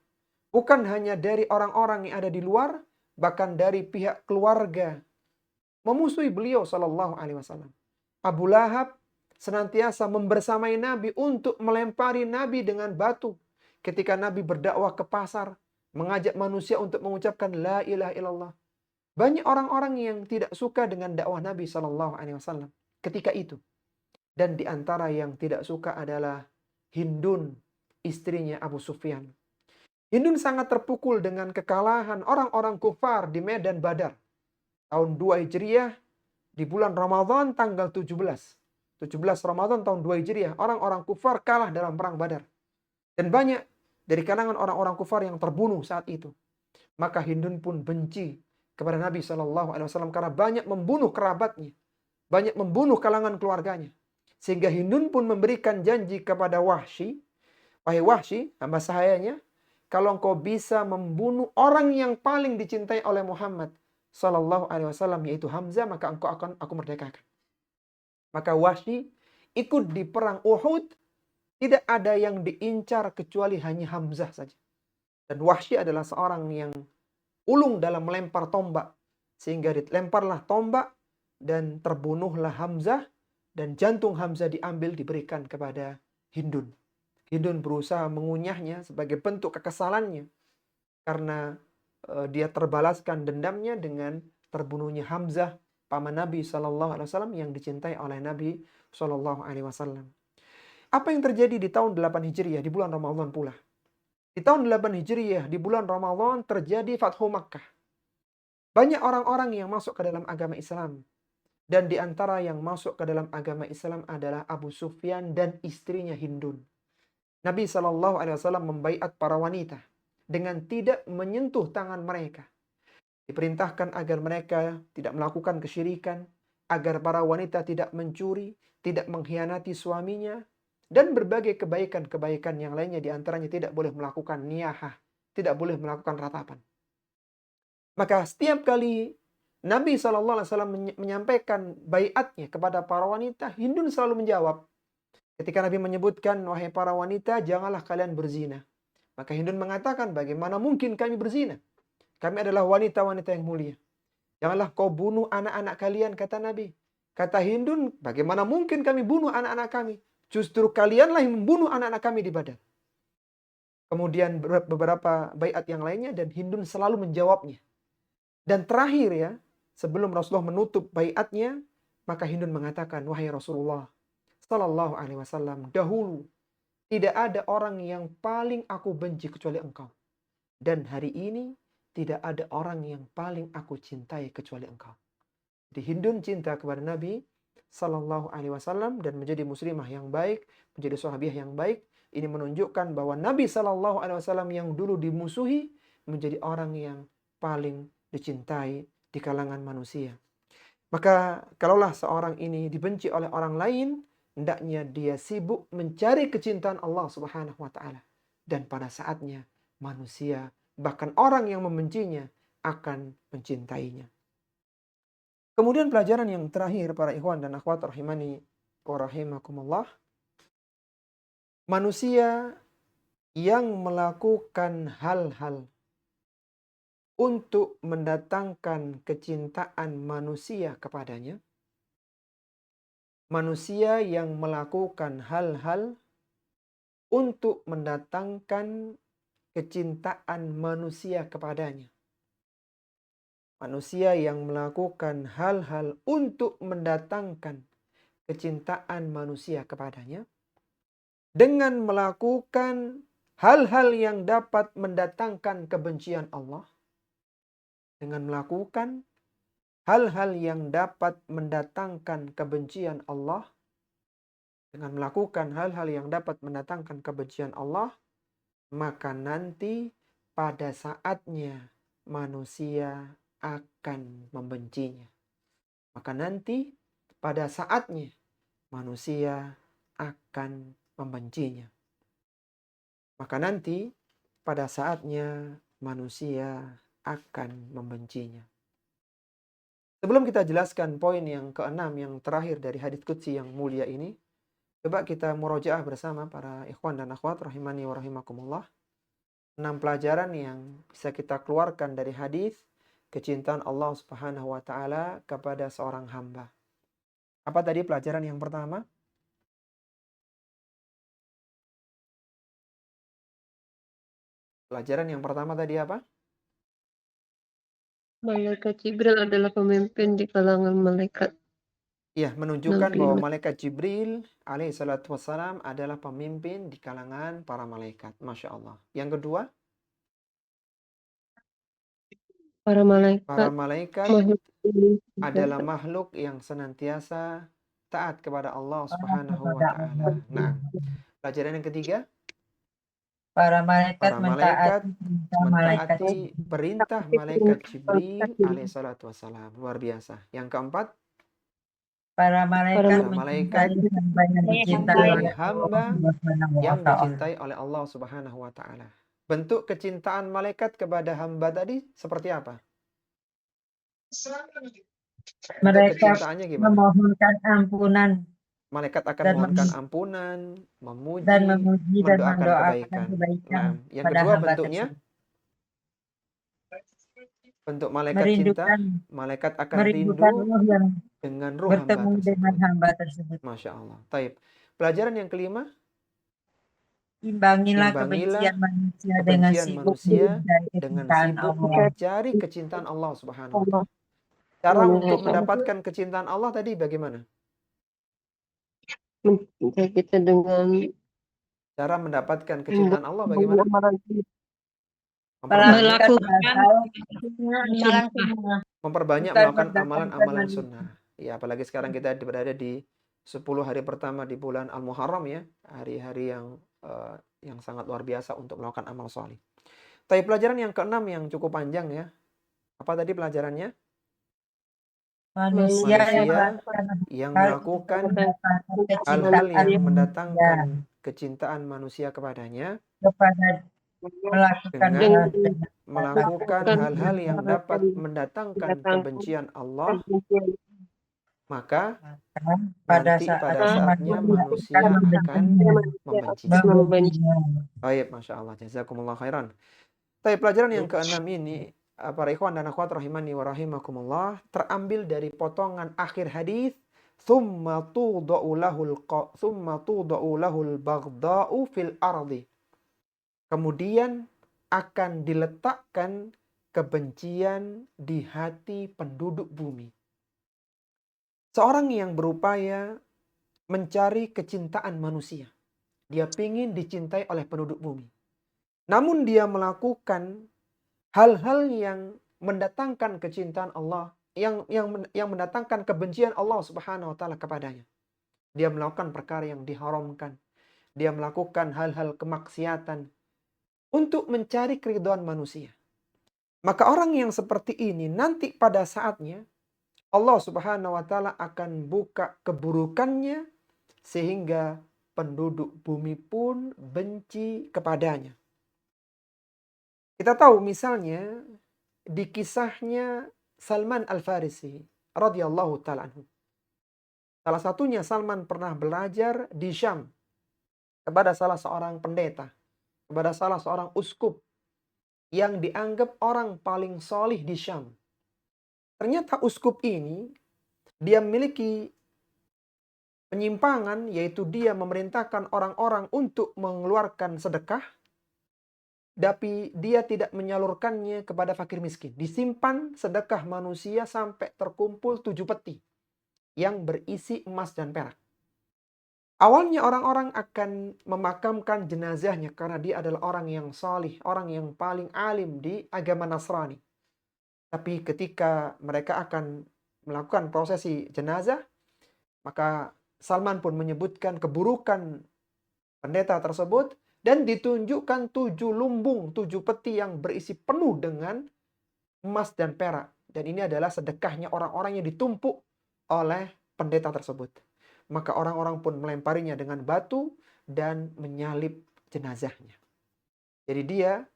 bukan hanya dari orang-orang yang ada di luar, bahkan dari pihak keluarga memusuhi beliau sallallahu alaihi wasallam. Abu Lahab senantiasa membersamai Nabi untuk melempari Nabi dengan batu. Ketika Nabi berdakwah ke pasar, mengajak manusia untuk mengucapkan la ilaha illallah. Banyak orang-orang yang tidak suka dengan dakwah Nabi sallallahu alaihi wasallam ketika itu. Dan di antara yang tidak suka adalah Hindun, istrinya Abu Sufyan. Hindun sangat terpukul dengan kekalahan orang-orang kufar di medan Badar. Tahun 2 Hijriah, di bulan Ramadan tanggal 17. 17 Ramadan tahun 2 Hijriah, orang-orang kufar kalah dalam perang Badar. Dan banyak dari kalangan orang-orang kufar yang terbunuh saat itu. Maka Hindun pun benci kepada Nabi SAW karena banyak membunuh kerabatnya. Banyak membunuh kalangan keluarganya. Sehingga Hindun pun memberikan janji kepada Wahsy, wahai Wahsy, hamba sahayanya, kalau engkau bisa membunuh orang yang paling dicintai oleh Muhammad sallallahu alaihi wasallam, yaitu Hamzah, maka engkau akan aku merdekakan. Maka Wahsy ikut di perang Uhud. Tidak ada yang diincar kecuali hanya Hamzah saja. Dan Wahsy adalah seorang yang ulung dalam melempar tombak. Sehingga dilemparlah tombak dan terbunuhlah Hamzah. Dan jantung Hamzah diambil diberikan kepada Hindun. Hindun berusaha mengunyahnya sebagai bentuk kekesalannya. Karena dia terbalaskan dendamnya dengan terbunuhnya Hamzah, paman Nabi SAW yang dicintai oleh Nabi SAW. Apa yang terjadi di tahun 8 Hijriah di bulan Ramadan pula? Di tahun 8 Hijriah di bulan Ramadan terjadi Fathu Makkah. Banyak orang-orang yang masuk ke dalam agama Islam. Dan di antara yang masuk ke dalam agama Islam adalah Abu Sufyan dan istrinya Hindun. Nabi SAW membaiat para wanita dengan tidak menyentuh tangan mereka. Diperintahkan agar mereka tidak melakukan kesyirikan, agar para wanita tidak mencuri, tidak mengkhianati suaminya, dan berbagai kebaikan-kebaikan yang lainnya, di antaranya tidak boleh melakukan niyahah, tidak boleh melakukan ratapan. Maka setiap kali Nabi SAW menyampaikan baiatnya kepada para wanita, Hindun selalu menjawab. Ketika Nabi menyebutkan, wahai para wanita, janganlah kalian berzina. Maka Hindun mengatakan, bagaimana mungkin kami berzina? Kami adalah wanita-wanita yang mulia. Janganlah kau bunuh anak-anak kalian, kata Nabi. Kata Hindun, bagaimana mungkin kami bunuh anak-anak kami? Justru kalianlah yang membunuh anak-anak kami di Badar. Kemudian beberapa baiat yang lainnya, dan Hindun selalu menjawabnya. Dan terakhir ya, sebelum Rasulullah menutup baiatnya, maka Hindun mengatakan, wahai Rasulullah Sallallahu Alaihi Wasallam, dahulu tidak ada orang yang paling aku benci kecuali engkau. Dan hari ini tidak ada orang yang paling aku cintai kecuali engkau. Jadi Hindun cinta kepada Nabi Sallallahu Alaihi Wasallam dan menjadi muslimah yang baik, menjadi sahabiah yang baik. Ini menunjukkan bahwa Nabi Sallallahu Alaihi Wasallam yang dulu dimusuhi menjadi orang yang paling dicintai di kalangan manusia. Maka kalaulah seorang ini dibenci oleh orang lain, hendaknya dia sibuk mencari kecintaan Allah Subhanahu wa taala. Dan pada saatnya manusia, bahkan orang yang membencinya, akan mencintainya. Kemudian pelajaran yang terakhir para ikhwan dan akhwat rahimani wa rahimakumullah. Manusia yang melakukan hal-hal untuk mendatangkan kecintaan manusia kepadanya. Manusia yang melakukan hal-hal untuk mendatangkan kecintaan manusia kepadanya. Manusia yang melakukan hal-hal untuk mendatangkan kecintaan manusia kepadanya. Dengan melakukan hal-hal yang dapat mendatangkan kebencian Allah. Dengan melakukan hal-hal yang dapat mendatangkan kebencian Allah. Dengan melakukan hal-hal yang dapat mendatangkan kebencian Allah. Maka nanti pada saatnya manusia akan membencinya. Maka nanti pada saatnya manusia akan membencinya. Maka nanti pada saatnya manusia akan membencinya. Sebelum kita jelaskan poin yang keenam yang terakhir dari hadits qudsi yang mulia ini, coba kita murojaah bersama para ikhwan dan akhwat rahimani wa rahimakumullah. 6 pelajaran yang bisa kita keluarkan dari hadis kecintaan Allah Subhanahu wa taala kepada seorang hamba. Apa tadi pelajaran yang pertama? Pelajaran yang pertama tadi apa?
Malaikat Jibril adalah pemimpin di kalangan malaikat.
Ya, menunjukkan bahwa malaikat Jibril alaihissalatu wassalam adalah pemimpin di kalangan para malaikat. Masya Allah. Yang kedua,
Para
para
malaikat
malaikat
makhluk ini
adalah makhluk yang senantiasa taat kepada Allah Subhanahu wa
kepada
taala.
Allah.
Nah, pelajaran yang ketiga,
Para malaikat
para malaikat
mentaati
perintah malaikat Jibril alaihissalatu wassalam. Luar biasa. Yang keempat,
para malaikat
malaikat
mencintai
hamba yang
Allah.
dicintai oleh Allah Subhanahu wa taala. Bentuk kecintaan malaikat kepada hamba tadi seperti apa?
Mereka
kecintaannya gimana?
memohonkan ampunan
Malaikat akan
dan
memohonkan ampunan, memuji,
dan
mendoakan
mendoakan
kebaikan.
kebaikan
Nah, yang
pada
kedua
hamba
bentuknya,
tersebut.
bentuk malaikat cinta,
Merindukan
malaikat akan
merindukan
rindu
ruh yang
dengan ruh hamba
bertemu dengan
tersebut.
hamba tersebut.
Masya Allah. Taib. Pelajaran yang kelima,
Imbangilah
imbangilah
kebencian manusia
dengan
dengan
sibuk
Allah.
mencari kecintaan Allah Subhanahu wa taala. Cara untuk mendapatkan kecintaan Allah tadi bagaimana?
kita dengan
Cara mendapatkan kecintaan Allah bagaimana? Memperbanyak melakukan amalan-amalan sunnah. Ya, apalagi sekarang kita berada di 10 hari pertama di bulan Al-Muharram ya, hari-hari yang sangat luar biasa untuk melakukan amal soleh. Tapi pelajaran yang keenam yang cukup panjang ya. Apa tadi pelajarannya?
Manusia
yang melakukan hal-hal yang mendatangkan kecintaan manusia kepadanya dengan melakukan hal-hal yang dapat mendatangkan kebencian Allah, maka pada saatnya manusia akan membencinya. Baik, Masya Allah. Jazakumullah khairan. Tapi pelajaran yang keenam ini, para ikhwan dan akhwat rahimani wa rahimakumullah, terambil dari potongan akhir hadis, thumma tudau lahul baghda'u fil ardi. Kemudian akan diletakkan kebencian di hati penduduk bumi. Seorang yang berupaya mencari kecintaan manusia. Dia ingin dicintai oleh penduduk bumi. Namun dia melakukan hal-hal yang mendatangkan kecintaan Allah, yang mendatangkan kebencian Allah Subhanahu wa taala kepadanya. Dia melakukan perkara yang diharamkan. Dia melakukan hal-hal kemaksiatan untuk mencari keridhaan manusia. Maka orang yang seperti ini nanti pada saatnya Allah Subhanahu wa taala akan buka keburukannya sehingga penduduk bumi pun benci kepadanya. Kita tahu misalnya di kisahnya Salman Al-Farisi radhiyallahu taala anhu. Salah satunya Salman pernah belajar di Syam kepada salah seorang pendeta, kepada salah seorang uskup yang dianggap orang paling solih di Syam. Ternyata uskup ini dia memiliki penyimpangan, yaitu dia memerintahkan orang-orang untuk mengeluarkan sedekah, tapi dia tidak menyalurkannya kepada fakir miskin. Disimpan sedekah manusia sampai terkumpul 7 peti yang berisi emas dan perak. Awalnya orang-orang akan memakamkan jenazahnya karena dia adalah orang yang salih, orang yang paling alim di agama Nasrani. Tapi ketika mereka akan melakukan prosesi jenazah, maka Salman pun menyebutkan keburukan pendeta tersebut dan ditunjukkan 7 lumbung, 7 peti yang berisi penuh dengan emas dan perak. Dan ini adalah sedekahnya orang-orang yang ditumpuk oleh pendeta tersebut. Maka orang-orang pun melemparinya dengan batu dan menyalib jenazahnya. Jadi dia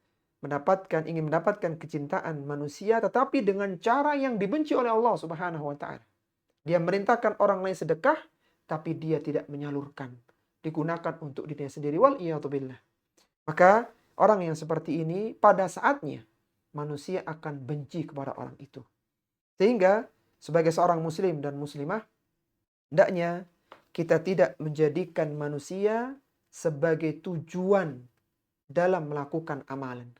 ingin mendapatkan kecintaan manusia, tetapi dengan cara yang dibenci oleh Allah Subhanahu wa taala. Dia merintahkan orang lain sedekah, tapi dia tidak menyalurkan. Digunakan untuk dirinya sendiri. Wal iyadzubillah. Maka orang yang seperti ini pada saatnya manusia akan benci kepada orang itu. Sehingga sebagai seorang muslim dan muslimah, hendaknya kita tidak menjadikan manusia sebagai tujuan dalam melakukan amalan.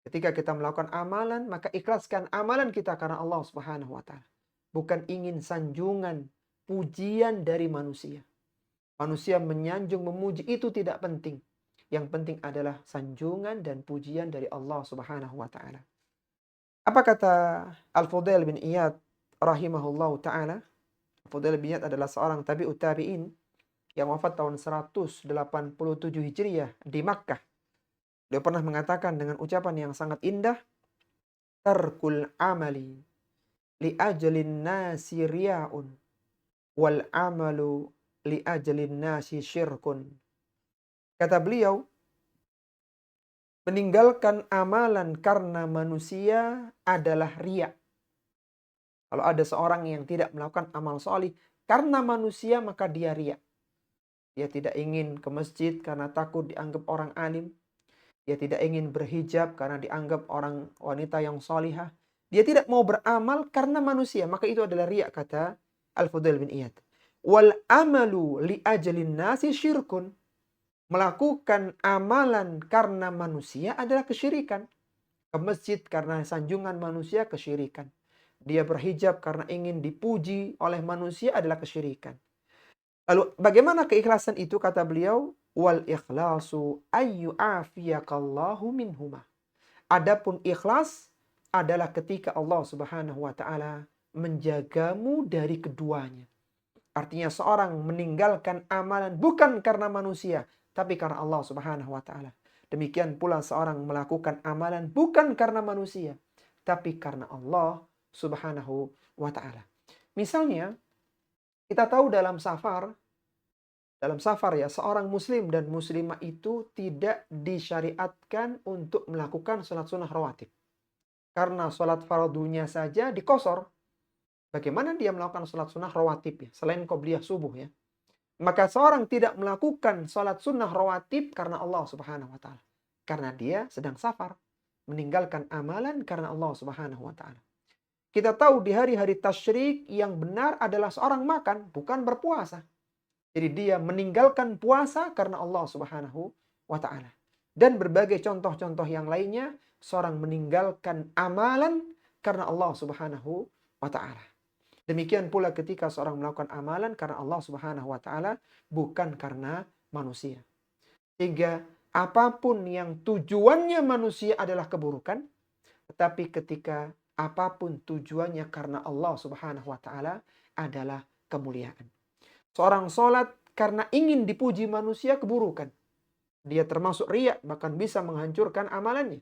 Ketika kita melakukan amalan, maka ikhlaskan amalan kita karena Allah Subhanahu wa taala. Bukan ingin sanjungan, pujian dari manusia. Manusia menyanjung, memuji itu tidak penting. Yang penting adalah sanjungan dan pujian dari Allah Subhanahu wa taala. Apa kata Al-Fudail bin Iyad rahimahullahu taala? Al-Fudail bin Iyad adalah seorang tabi'ut tabi'in yang wafat tahun 187 Hijriah di Makkah. Dia pernah mengatakan dengan ucapan yang sangat indah, tarkul amali li ajalin nasi riya'un wal amalu li ajalin nasi syirkun. Kata beliau, meninggalkan amalan karena manusia adalah riya. Kalau ada seorang yang tidak melakukan amal solih karena manusia, maka dia riya. Dia tidak ingin ke masjid karena takut dianggap orang alim. Dia tidak ingin berhijab karena dianggap orang wanita yang solihah. Dia tidak mau beramal karena manusia. Maka itu adalah riya, kata Al-Fudail bin Iyad. Wal amalu li ajalin nasi syirkun. Melakukan amalan karena manusia adalah kesyirikan. Ke masjid karena sanjungan manusia, kesyirikan. Dia berhijab karena ingin dipuji oleh manusia adalah kesyirikan. Lalu bagaimana keikhlasan itu, kata beliau? Wal ikhlasu ayyu'afiyakallahu minhuma. Adapun ikhlas adalah ketika Allah Subhanahu wa taala menjagamu dari keduanya. Artinya seorang meninggalkan amalan bukan karena manusia, tapi karena Allah Subhanahu wa taala. Demikian pula seorang melakukan amalan bukan karena manusia, tapi karena Allah Subhanahu wa taala. Misalnya, kita tahu dalam safar ya, seorang muslim dan muslimah itu tidak disyariatkan untuk melakukan sholat sunnah rawatib. Karena sholat fardunya saja dikosor. Bagaimana dia melakukan sholat sunnah rawatib ya, selain qobliyah subuh ya. Maka seorang tidak melakukan sholat sunnah rawatib karena Allah Subhanahu wa taala. Karena dia sedang safar. Meninggalkan amalan karena Allah Subhanahu wa taala. Kita tahu di hari-hari tasyrik yang benar adalah seorang makan, bukan berpuasa. Jadi dia meninggalkan puasa karena Allah Subhanahu wa taala. Dan berbagai contoh-contoh yang lainnya, seorang meninggalkan amalan karena Allah Subhanahu wa taala. Demikian pula ketika seorang melakukan amalan karena Allah Subhanahu wa taala, bukan karena manusia. Sehingga apapun yang tujuannya manusia adalah keburukan, tetapi ketika apapun tujuannya karena Allah Subhanahu wa taala adalah kemuliaan. Seorang sholat karena ingin dipuji manusia, keburukan. Dia termasuk riya, bahkan bisa menghancurkan amalannya.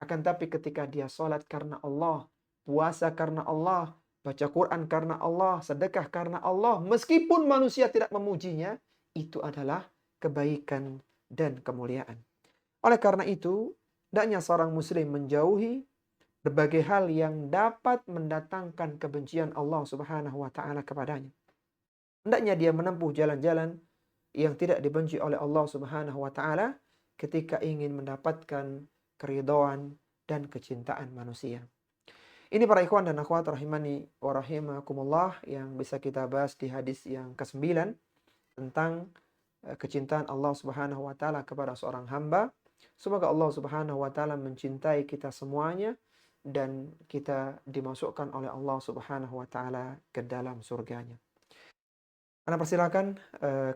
Akan tapi ketika dia sholat karena Allah, puasa karena Allah, baca Quran karena Allah, sedekah karena Allah, meskipun manusia tidak memujinya, itu adalah kebaikan dan kemuliaan. Oleh karena itu, hendaknya seorang muslim menjauhi berbagai hal yang dapat mendatangkan kebencian Allah Subhanahu wa taala kepadanya. Hendaknya dia menempuh jalan-jalan yang tidak dibenci oleh Allah Subhanahu wa taala ketika ingin mendapatkan keridhaan dan kecintaan manusia. Ini para ikhwan dan akhwat rahimani wa rahimakumullah yang bisa kita bahas di hadis yang ke-9 tentang kecintaan Allah Subhanahu wa taala kepada seorang hamba. Semoga Allah Subhanahu wa taala mencintai kita semuanya dan kita dimasukkan oleh Allah Subhanahu wa taala ke dalam surganya. Ana persilakan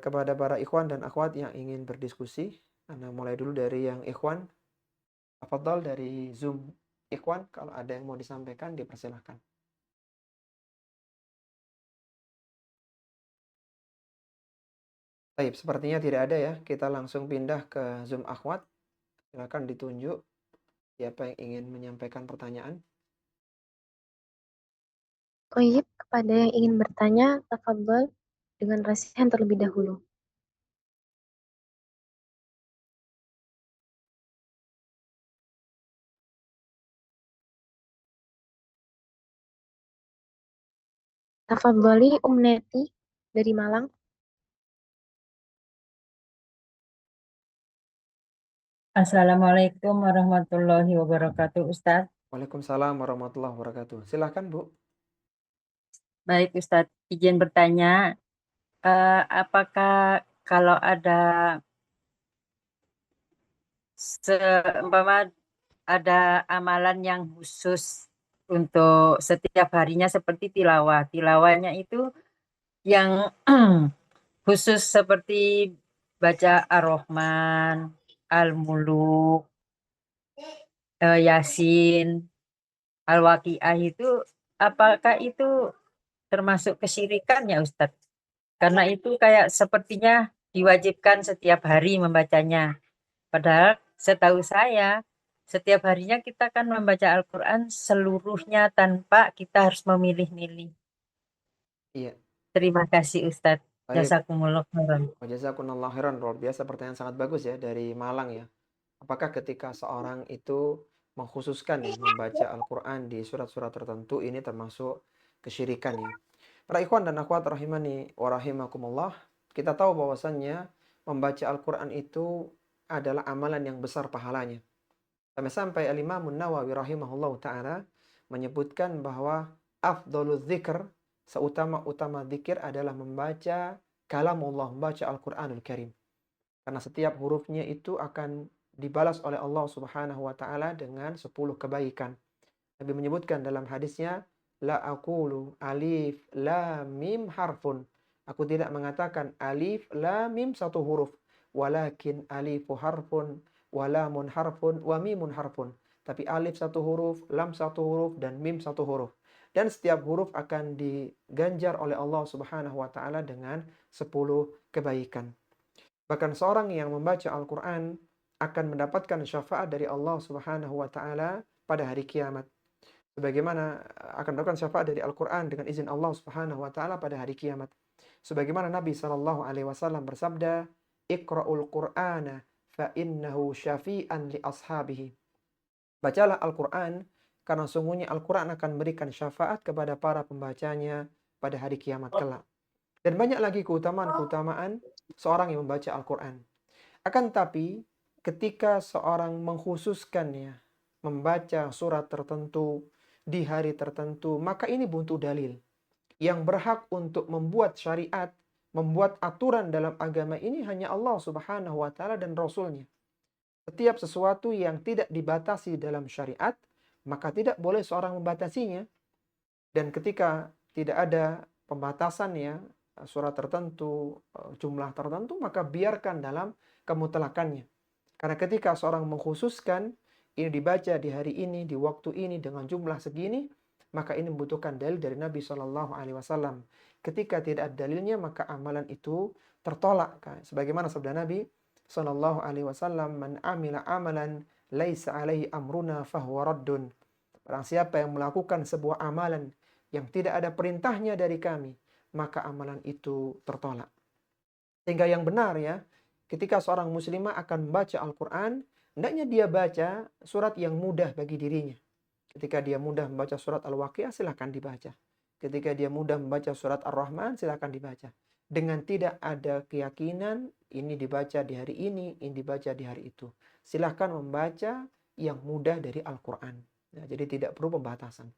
kepada para ikhwan dan akhwat yang ingin berdiskusi. Ana mulai dulu dari yang ikhwan. Tafadhal dari Zoom ikhwan, kalau ada yang mau disampaikan dipersilakan. Baik, sepertinya tidak ada ya. Kita langsung pindah ke Zoom akhwat. Silakan ditunjuk siapa yang ingin menyampaikan pertanyaan.
Toyib, kepada yang ingin bertanya, tafadhol dengan raise hand terlebih dahulu. Tafadholi Neti dari Malang.
Assalamualaikum warahmatullahi wabarakatuh, Ustadz.
Waalaikumsalam warahmatullahi wabarakatuh. Silahkan Bu.
Baik, Ustadz, izin bertanya, apakah kalau ada seumpama ada amalan yang khusus untuk setiap harinya seperti tilawah. Tilawahnya itu yang khusus seperti baca Ar-Rahman, Al-Muluk, Yasin, Al-Waqiah itu apakah itu termasuk kesyirikan ya Ustadz? Karena itu kayak sepertinya diwajibkan setiap hari membacanya. Padahal setahu saya setiap harinya kita kan membaca Al-Quran seluruhnya tanpa kita harus memilih-milih.
Iya,
Terima kasih Ustadz.
baik.
Jazakumullah khairan.
Jazakumullah khairan. Luar biasa, pertanyaan sangat bagus ya dari Malang ya. Apakah ketika seorang itu mengkhususkan ya membaca Al-Quran di surat-surat tertentu ini termasuk kesyirikan ya? Para ikhwan dan akhwat rahimani wa rahimakumullah, kita tahu bahwasannya membaca Al-Quran itu adalah amalan yang besar pahalanya. Sampai-sampai Al-Imam Nawawi rahimahullah ta'ala menyebutkan bahwa afdolul dzikr, seutama-utama dzikir adalah membaca kalamullah, membaca Al-Quranul Karim. Karena setiap hurufnya itu akan dibalas oleh Allah Subhanahu wa taala dengan 10 kebaikan. Nabi menyebutkan dalam hadisnya, la aqulu alif lam mim harfun. Aku tidak mengatakan alif lam mim satu huruf, walakin alifu harfun wa lamun harfun wa mimun harfun. Tapi alif satu huruf, lam satu huruf, dan mim satu huruf. Dan setiap huruf akan diganjar oleh Allah Subhanahu wa taala dengan 10 kebaikan. Bahkan seorang yang membaca Al-Quran akan mendapatkan syafaat dari Allah Subhanahu wa taala pada hari kiamat. Sebagaimana akan mendapatkan syafaat dari Al-Quran dengan izin Allah Subhanahu wa taala pada hari kiamat. Sebagaimana Nabi sallallahu alaihi wasallam bersabda, "Iqra'ul Qur'ana fa innahu syafi'an li ashabihi." Bacalah Al-Quran karena sungguhnya Al-Quran akan memberikan syafaat kepada para pembacanya pada hari kiamat kelak. Dan banyak lagi keutamaan-keutamaan seorang yang membaca Al-Quran. Akan tapi, ketika seorang mengkhususkannya, membaca surat tertentu, di hari tertentu, maka ini butuh dalil. Yang berhak untuk membuat syariat, membuat aturan dalam agama ini hanya Allah Subhanahu wa taala dan Rasul-Nya. Setiap sesuatu yang tidak dibatasi dalam syariat, maka tidak boleh seorang membatasinya. Dan ketika tidak ada pembatasannya, surat tertentu, jumlah tertentu, maka biarkan dalam kemutlakannya. Karena ketika seorang mengkhususkan, ini dibaca di hari ini, di waktu ini, dengan jumlah segini, maka ini membutuhkan dalil dari Nabi SAW. Ketika tidak ada dalilnya, maka amalan itu tertolak. Sebagaimana sabda Nabi SAW, "Man amila amalan laisa alaihi amruna fahuwa raddun." Barang siapa yang melakukan sebuah amalan yang tidak ada perintahnya dari kami, maka amalan itu tertolak. Sehingga yang benar ya, ketika seorang muslimah akan membaca Al-Quran, hendaknya dia baca surat yang mudah bagi dirinya. Ketika dia mudah membaca surat Al-Waqiah, silakan dibaca. Ketika dia mudah membaca surat Ar-Rahman, silakan dibaca. Dengan tidak ada keyakinan, ini dibaca di hari ini dibaca di hari itu. Silahkan membaca yang mudah dari Al-Quran. Ya, jadi tidak perlu pembatasan.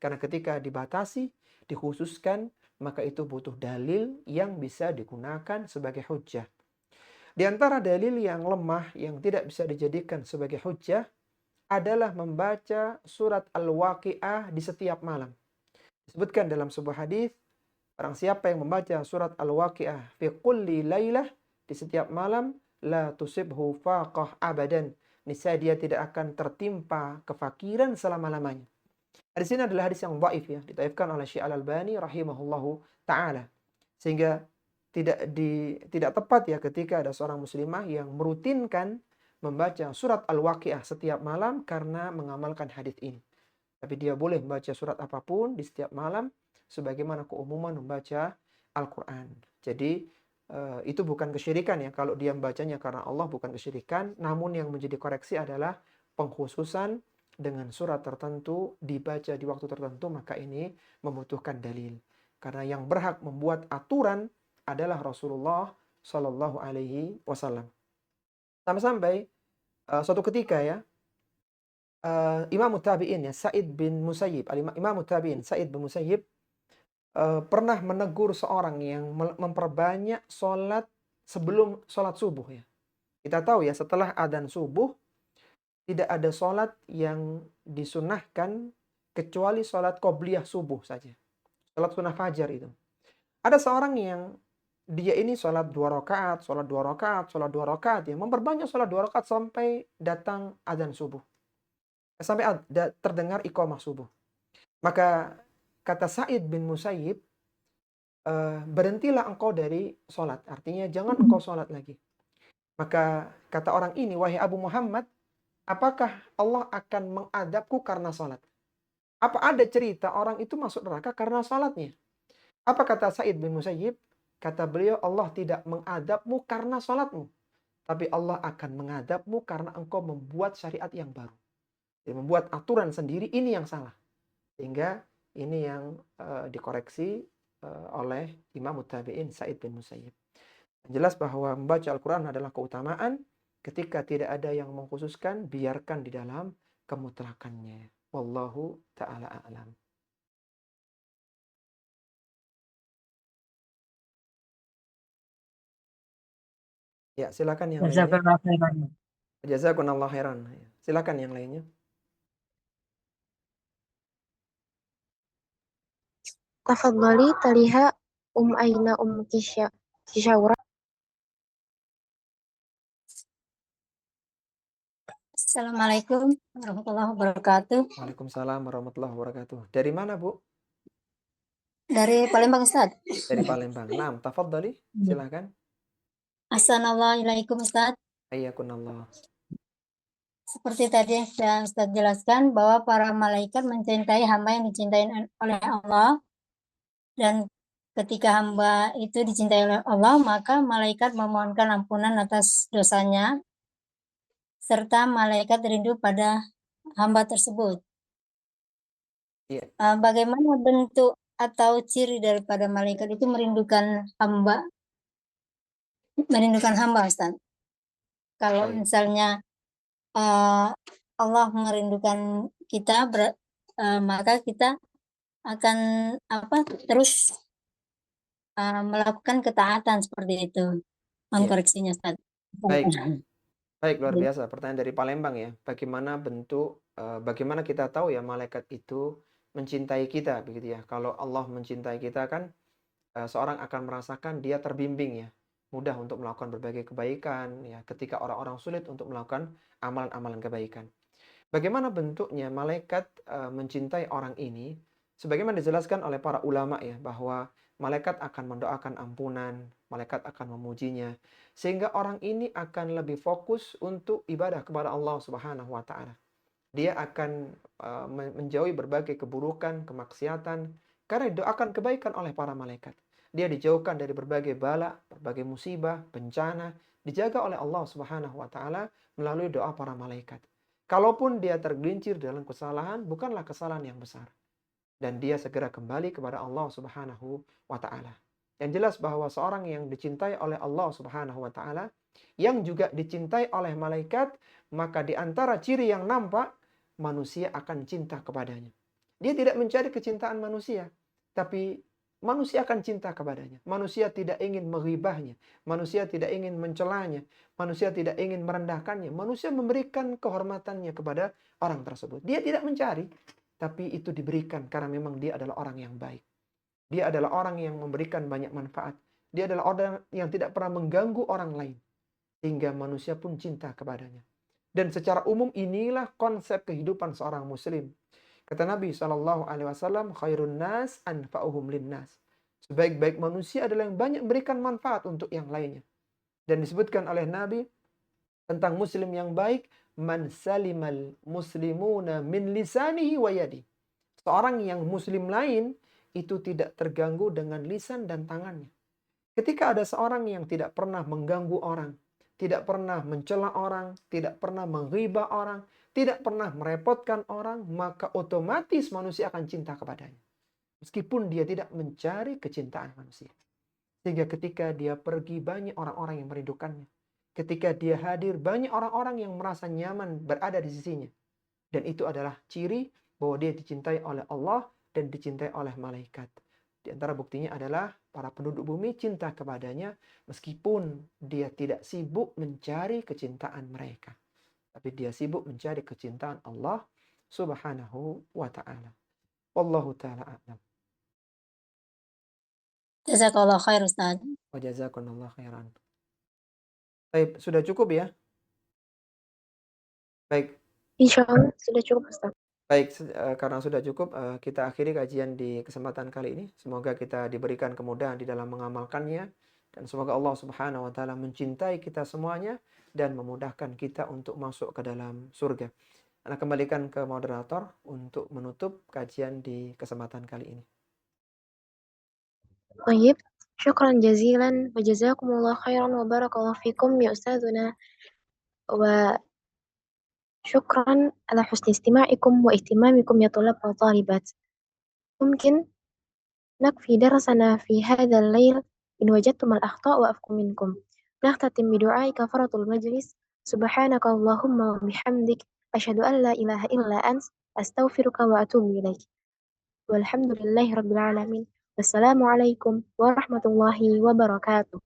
Karena ketika dibatasi, dikhususkan, maka itu butuh dalil yang bisa digunakan sebagai hujjah. Di antara dalil yang lemah, yang tidak bisa dijadikan sebagai hujjah, adalah membaca surat Al-Waqiah di setiap malam. Disebutkan dalam sebuah hadis, barang siapa yang membaca surat Al-Waqiah fi kulli lailah, di setiap malam, la tusibhu faqah abadan. Niscaya dia tidak akan tertimpa kefakiran selama-lamanya. Hadis ini adalah hadis yang dhaif ya, didhaifkan oleh Syekh Al-Albani rahimahullahu taala. Sehingga tidak tepat ya ketika ada seorang muslimah yang merutinkan membaca surat Al-Waqiah setiap malam karena mengamalkan hadis ini. Tapi dia boleh membaca surat apapun di setiap malam sebagaimana keumuman membaca Al-Quran. Jadi itu bukan kesyirikan ya, kalau dia membacanya karena Allah bukan kesyirikan, namun yang menjadi koreksi adalah pengkhususan dengan surat tertentu dibaca di waktu tertentu, maka ini membutuhkan dalil. Karena yang berhak membuat aturan adalah Rasulullah Shallallahu Alaihi Wasallam. Sampai-sampai suatu ketika ya, Imam Tabi'in ya, Sa'id bin Musayyib, Imam Tabi'in Sa'id bin Musayyib pernah menegur seorang yang memperbanyak sholat sebelum sholat subuh ya. Kita tahu ya, setelah adzan subuh tidak ada sholat yang disunahkan kecuali sholat qobliyah subuh saja. Sholat sunnah fajar itu. Ada seorang yang dia ini sholat 2 rakaat, sholat 2 rakaat, sholat 2 rakaat ya, memperbanyak sholat 2 rakaat sampai datang adzan subuh. Sampai terdengar iqamah subuh. Maka kata Sa'id bin Musayyib, berhentilah engkau dari sholat. Artinya jangan engkau sholat lagi. Maka kata orang ini, wahai Abu Muhammad, apakah Allah akan mengadabku karena sholat? Apa ada cerita orang itu masuk neraka karena sholatnya? Apa kata Sa'id bin Musayyib? Kata beliau, Allah tidak mengadabmu karena sholatmu. Tapi Allah akan mengadabmu karena engkau membuat syariat yang baru. Jadi membuat aturan sendiri, ini yang salah. Sehingga ini yang dikoreksi oleh Imam Tabi'in Sa'id bin Musayyib. Jelas bahwa membaca Al-Quran adalah keutamaan. Ketika tidak ada yang mengkhususkan, biarkan di dalam kemutlakannya. Wallahu ta'ala a'lam. Ya, silakan yang lainnya.
Jazakallah khairan.
Jazakumullah khairan. Silakan yang lainnya.
Tafadhali taliha Aina Kishaura.
Assalamualaikum warahmatullahi wabarakatuh.
Waalaikumsalam warahmatullahi wabarakatuh. Dari mana, Bu?
Dari Palembang, Ustaz.
Dari Palembang. Naam, tafadhali. Silakan.
Assalamualaikum, Ustaz.
Hayyakunallah.
Seperti tadi yang Ustaz jelaskan bahwa para malaikat mencintai hamba yang dicintai oleh Allah, dan ketika hamba itu dicintai oleh Allah, maka malaikat memohonkan ampunan atas dosanya, serta malaikat rindu pada hamba tersebut.
Iya.
Bagaimana bentuk atau ciri daripada malaikat itu merindukan hamba, Ustaz? Kalau
Baik.
misalnya Allah merindukan kita, maka kita akan terus melakukan ketaatan seperti itu. Mengkoreksinya, Ustaz.
Baik. Baik, luar biasa. Pertanyaan dari Palembang ya. Bagaimana bentuk, bagaimana kita tahu ya malaikat itu mencintai kita, begitu ya. Kalau Allah mencintai kita kan, seorang akan merasakan dia terbimbing ya. Mudah untuk melakukan berbagai kebaikan ya. Ketika orang-orang sulit untuk melakukan amalan-amalan kebaikan. Bagaimana bentuknya malaikat mencintai orang ini? Sebagaimana dijelaskan oleh para ulama ya, bahwa malaikat akan mendoakan ampunan, malaikat akan memujinya, sehingga orang ini akan lebih fokus untuk ibadah kepada Allah Subhanahu wa taala. Dia akan menjauhi berbagai keburukan, kemaksiatan, karena didoakan kebaikan oleh para malaikat. Dia dijauhkan dari berbagai bala, berbagai musibah, bencana, dijaga oleh Allah Subhanahu wa taala melalui doa para malaikat. Kalaupun dia tergelincir dalam kesalahan, bukanlah kesalahan yang besar. Dan dia segera kembali kepada Allah Subhanahu wa taala. Yang jelas bahwa seorang yang dicintai oleh Allah Subhanahu wa taala, yang juga dicintai oleh malaikat, maka di antara ciri yang nampak, manusia akan cinta kepadanya. Dia tidak mencari kecintaan manusia, tapi manusia akan cinta kepadanya. Manusia tidak ingin menghibahnya, manusia tidak ingin mencelanya, manusia tidak ingin merendahkannya. Manusia memberikan kehormatannya kepada orang tersebut. Dia tidak mencari, tapi itu diberikan karena memang dia adalah orang yang baik. Dia adalah orang yang memberikan banyak manfaat. Dia adalah orang yang tidak pernah mengganggu orang lain. Hingga manusia pun cinta kepadanya. Dan secara umum inilah konsep kehidupan seorang muslim. Kata Nabi SAW, khairun nas anfa'uhum linnas. Sebaik-baik manusia adalah yang banyak memberikan manfaat untuk yang lainnya. Dan disebutkan oleh Nabi tentang muslim yang baik, man salimal muslimuna min lisanihi wa yadi. Seorang yang muslim lain itu tidak terganggu dengan lisan dan tangannya. Ketika ada seorang yang tidak pernah mengganggu orang, tidak pernah mencela orang, tidak pernah menghibah orang, tidak pernah merepotkan orang, maka otomatis manusia akan cinta kepadanya. Meskipun dia tidak mencari kecintaan manusia. Sehingga ketika dia pergi, banyak orang-orang yang merindukannya. ketika dia hadir, banyak orang-orang yang merasa nyaman berada di sisinya. Dan itu adalah ciri bahwa dia dicintai oleh Allah dan dicintai oleh malaikat. Di antara buktinya adalah para penduduk bumi cinta kepadanya meskipun dia tidak sibuk mencari kecintaan mereka. Tapi dia sibuk mencari kecintaan Allah Subhanahu wa ta'ala. Wallahu ta'ala a'lam.
Jazakallah khair Ustaz.
Wa jazakumullah khairan. Baik, sudah cukup ya? Baik,
Insya Allah sudah cukup Ustaz.
baik, karena sudah cukup, kita akhiri kajian di kesempatan kali ini. Semoga kita diberikan kemudahan di dalam mengamalkannya. Dan semoga Allah Subhanahu wa ta'ala mencintai kita semuanya dan memudahkan kita untuk masuk ke dalam surga. Ana kembalikan ke moderator untuk menutup kajian di kesempatan kali ini.
طيب شكرا جزيلا وجزاكم الله خيرا وبارك الله فيكم يا أستاذنا وشكرا على حسن استماعكم واهتمامكم يا طلاب وطالبات ممكن نكفي درسنا في هذا الليل إن وجدتم الأخطاء وأفكم منكم نختتم بدعاء كفارة المجلس سبحانك اللهم وبحمدك أشهد أن لا إله إلا أنت أستغفرك وأتوب إليك والحمد لله رب العالمين والسلام عليكم ورحمة الله وبركاته